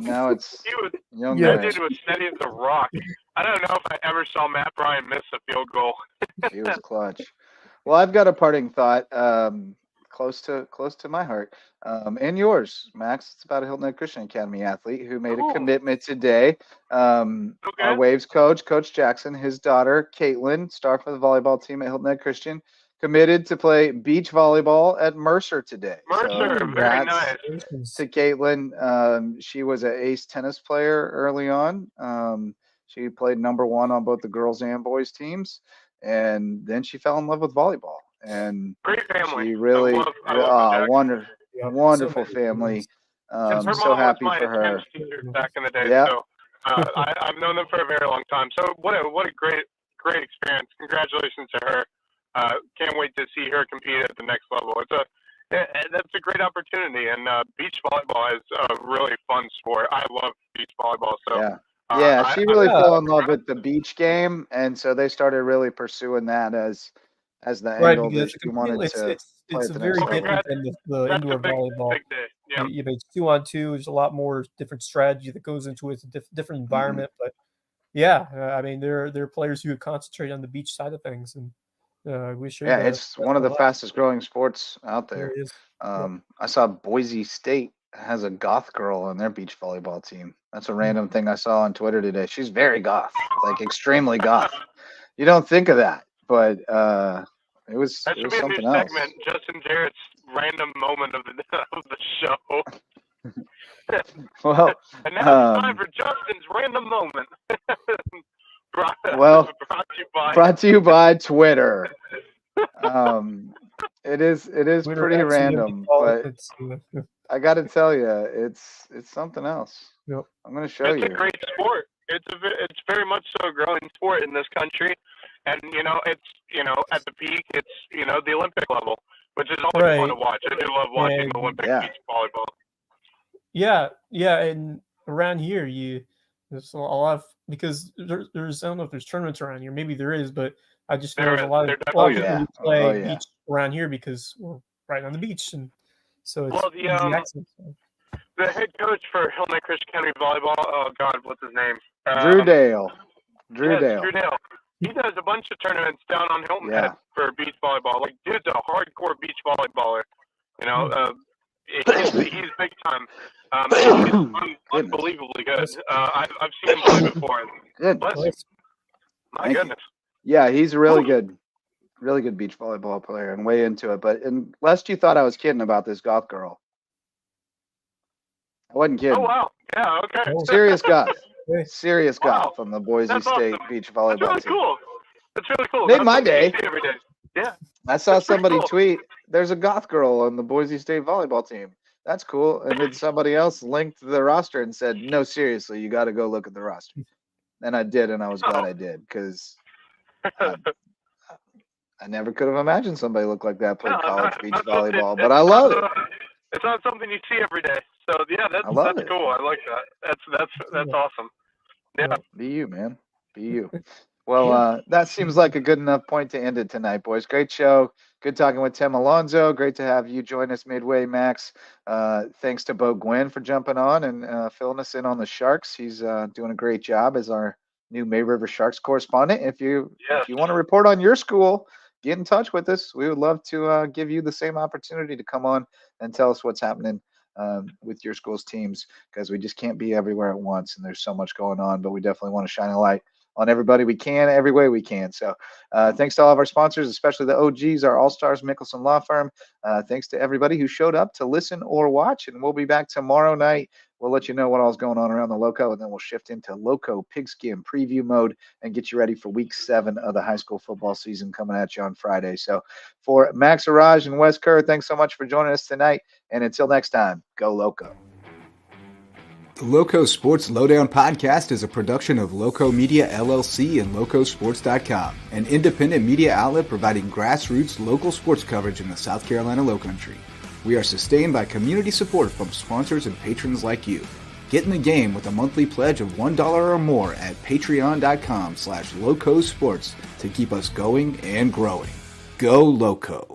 Now it's young. That dude was steady as a rock. I don't know if I ever saw Matt Bryant miss a field goal. He was clutch. Well, I've got a parting thought, close to my heart, and yours, Max. It's about a Hilton Head Christian Academy athlete who made a commitment today. Our Waves coach, Coach Jackson, his daughter Caitlin, star for the volleyball team at Hilton Head Christian, committed to play beach volleyball at Mercer today. Mercer, very nice. To Caitlin, she was an ace tennis player early on. She played number 1 on both the girls and boys teams. And then she fell in love with volleyball, and great family. She really, wonderful family. So happy for her. Back in the day, so I've known them for a very long time. So what a great experience. Congratulations to her. Can't wait to see her compete at the next level. That's a great opportunity, and beach volleyball is a really fun sport. I love beach volleyball. So. She really fell in love with the beach game, and so they started really pursuing that as the angle that she wanted to. It's very different than the indoor volleyball. It's 2-on-2. There's a lot more different strategy that goes into it. It's a different environment, but I mean, there are players who concentrate on the beach side of things, and we should. It's one of the fastest growing sports out there. It is. I saw Boise State has a goth girl on their beach volleyball team. That's a random thing I saw on Twitter today. She's very goth, like extremely goth. You don't think of that, but it was something else. That should be a new segment, Justin Jarrett's random moment of the show. Well, and now it's time for Justin's random moment. brought to you by Twitter. It is Twitter pretty random, but I got to tell you, it's something else. Yep. I'm going to show you. It's a great sport. It's very much so a growing sport in this country, and it's at the peak. It's the Olympic level, which is always fun to watch. I do love watching Olympic beach volleyball. Yeah, and around here, there's a lot of, because there's I don't know if there's tournaments around here. Maybe there is, but I just know there's a lot of people who play beach around here because we're right on the beach, and so it's the head coach for Hilton Head Christian Academy volleyball. Oh God, what's his name? Drew Dale. Drew Dale. He does a bunch of tournaments down on Hilton Head for beach volleyball. Like, dude's a hardcore beach volleyballer. He's big time. He's unbelievably good. I've seen him play before. Goodness. My goodness. Yeah, he's a really good beach volleyball player and way into it. But lest you thought I was kidding about this goth girl, I wasn't kidding. Oh wow! Yeah, okay. Serious goth from the Boise State beach volleyball team. That's really cool. Made my day. Every day. Yeah. I saw somebody tweet, "There's a goth girl on the Boise State volleyball team." That's cool. And then somebody else linked the roster and said, "No, seriously, you got to go look at the roster." And I did, and I was glad I did, because I I never could have imagined somebody looked like that played college beach that's volleyball, but I love it. It's not something you see every day. So yeah, that's it. cool. I like that. That's awesome. Yeah. Be you, man. Be you. Well, that seems like a good enough point to end it tonight, boys. Great show. Good talking with Tim Alonso. Great to have you join us midway, Max. Thanks to Bo Gwynn for jumping on and filling us in on the Sharks. He's doing a great job as our new May River Sharks correspondent. If you want to report on your school, get in touch with us. We would love to give you the same opportunity to come on and tell us what's happening with your school's teams, because we just can't be everywhere at once and there's so much going on, but we definitely want to shine a light on everybody we can, every way we can. So thanks to all of our sponsors, especially the OGs, our All-Stars Mickelson Law Firm. Thanks to everybody who showed up to listen or watch, and we'll be back tomorrow night. We'll let you know what all's going on around the Lowco, and then we'll shift into Lowco pigskin preview mode and get you ready for week 7 of the high school football season coming at you on Friday. So for Max Arraj and Wes Kerr, thanks so much for joining us tonight. And until next time, go Lowco. The Lowco Sports Lowdown podcast is a production of Lowco Media LLC and LowcoSports.com, an independent media outlet providing grassroots local sports coverage in the South Carolina Lowcountry. We are sustained by community support from sponsors and patrons like you. Get in the game with a monthly pledge of $1 or more at patreon.com/LowcoSports to keep us going and growing. Go Lowco.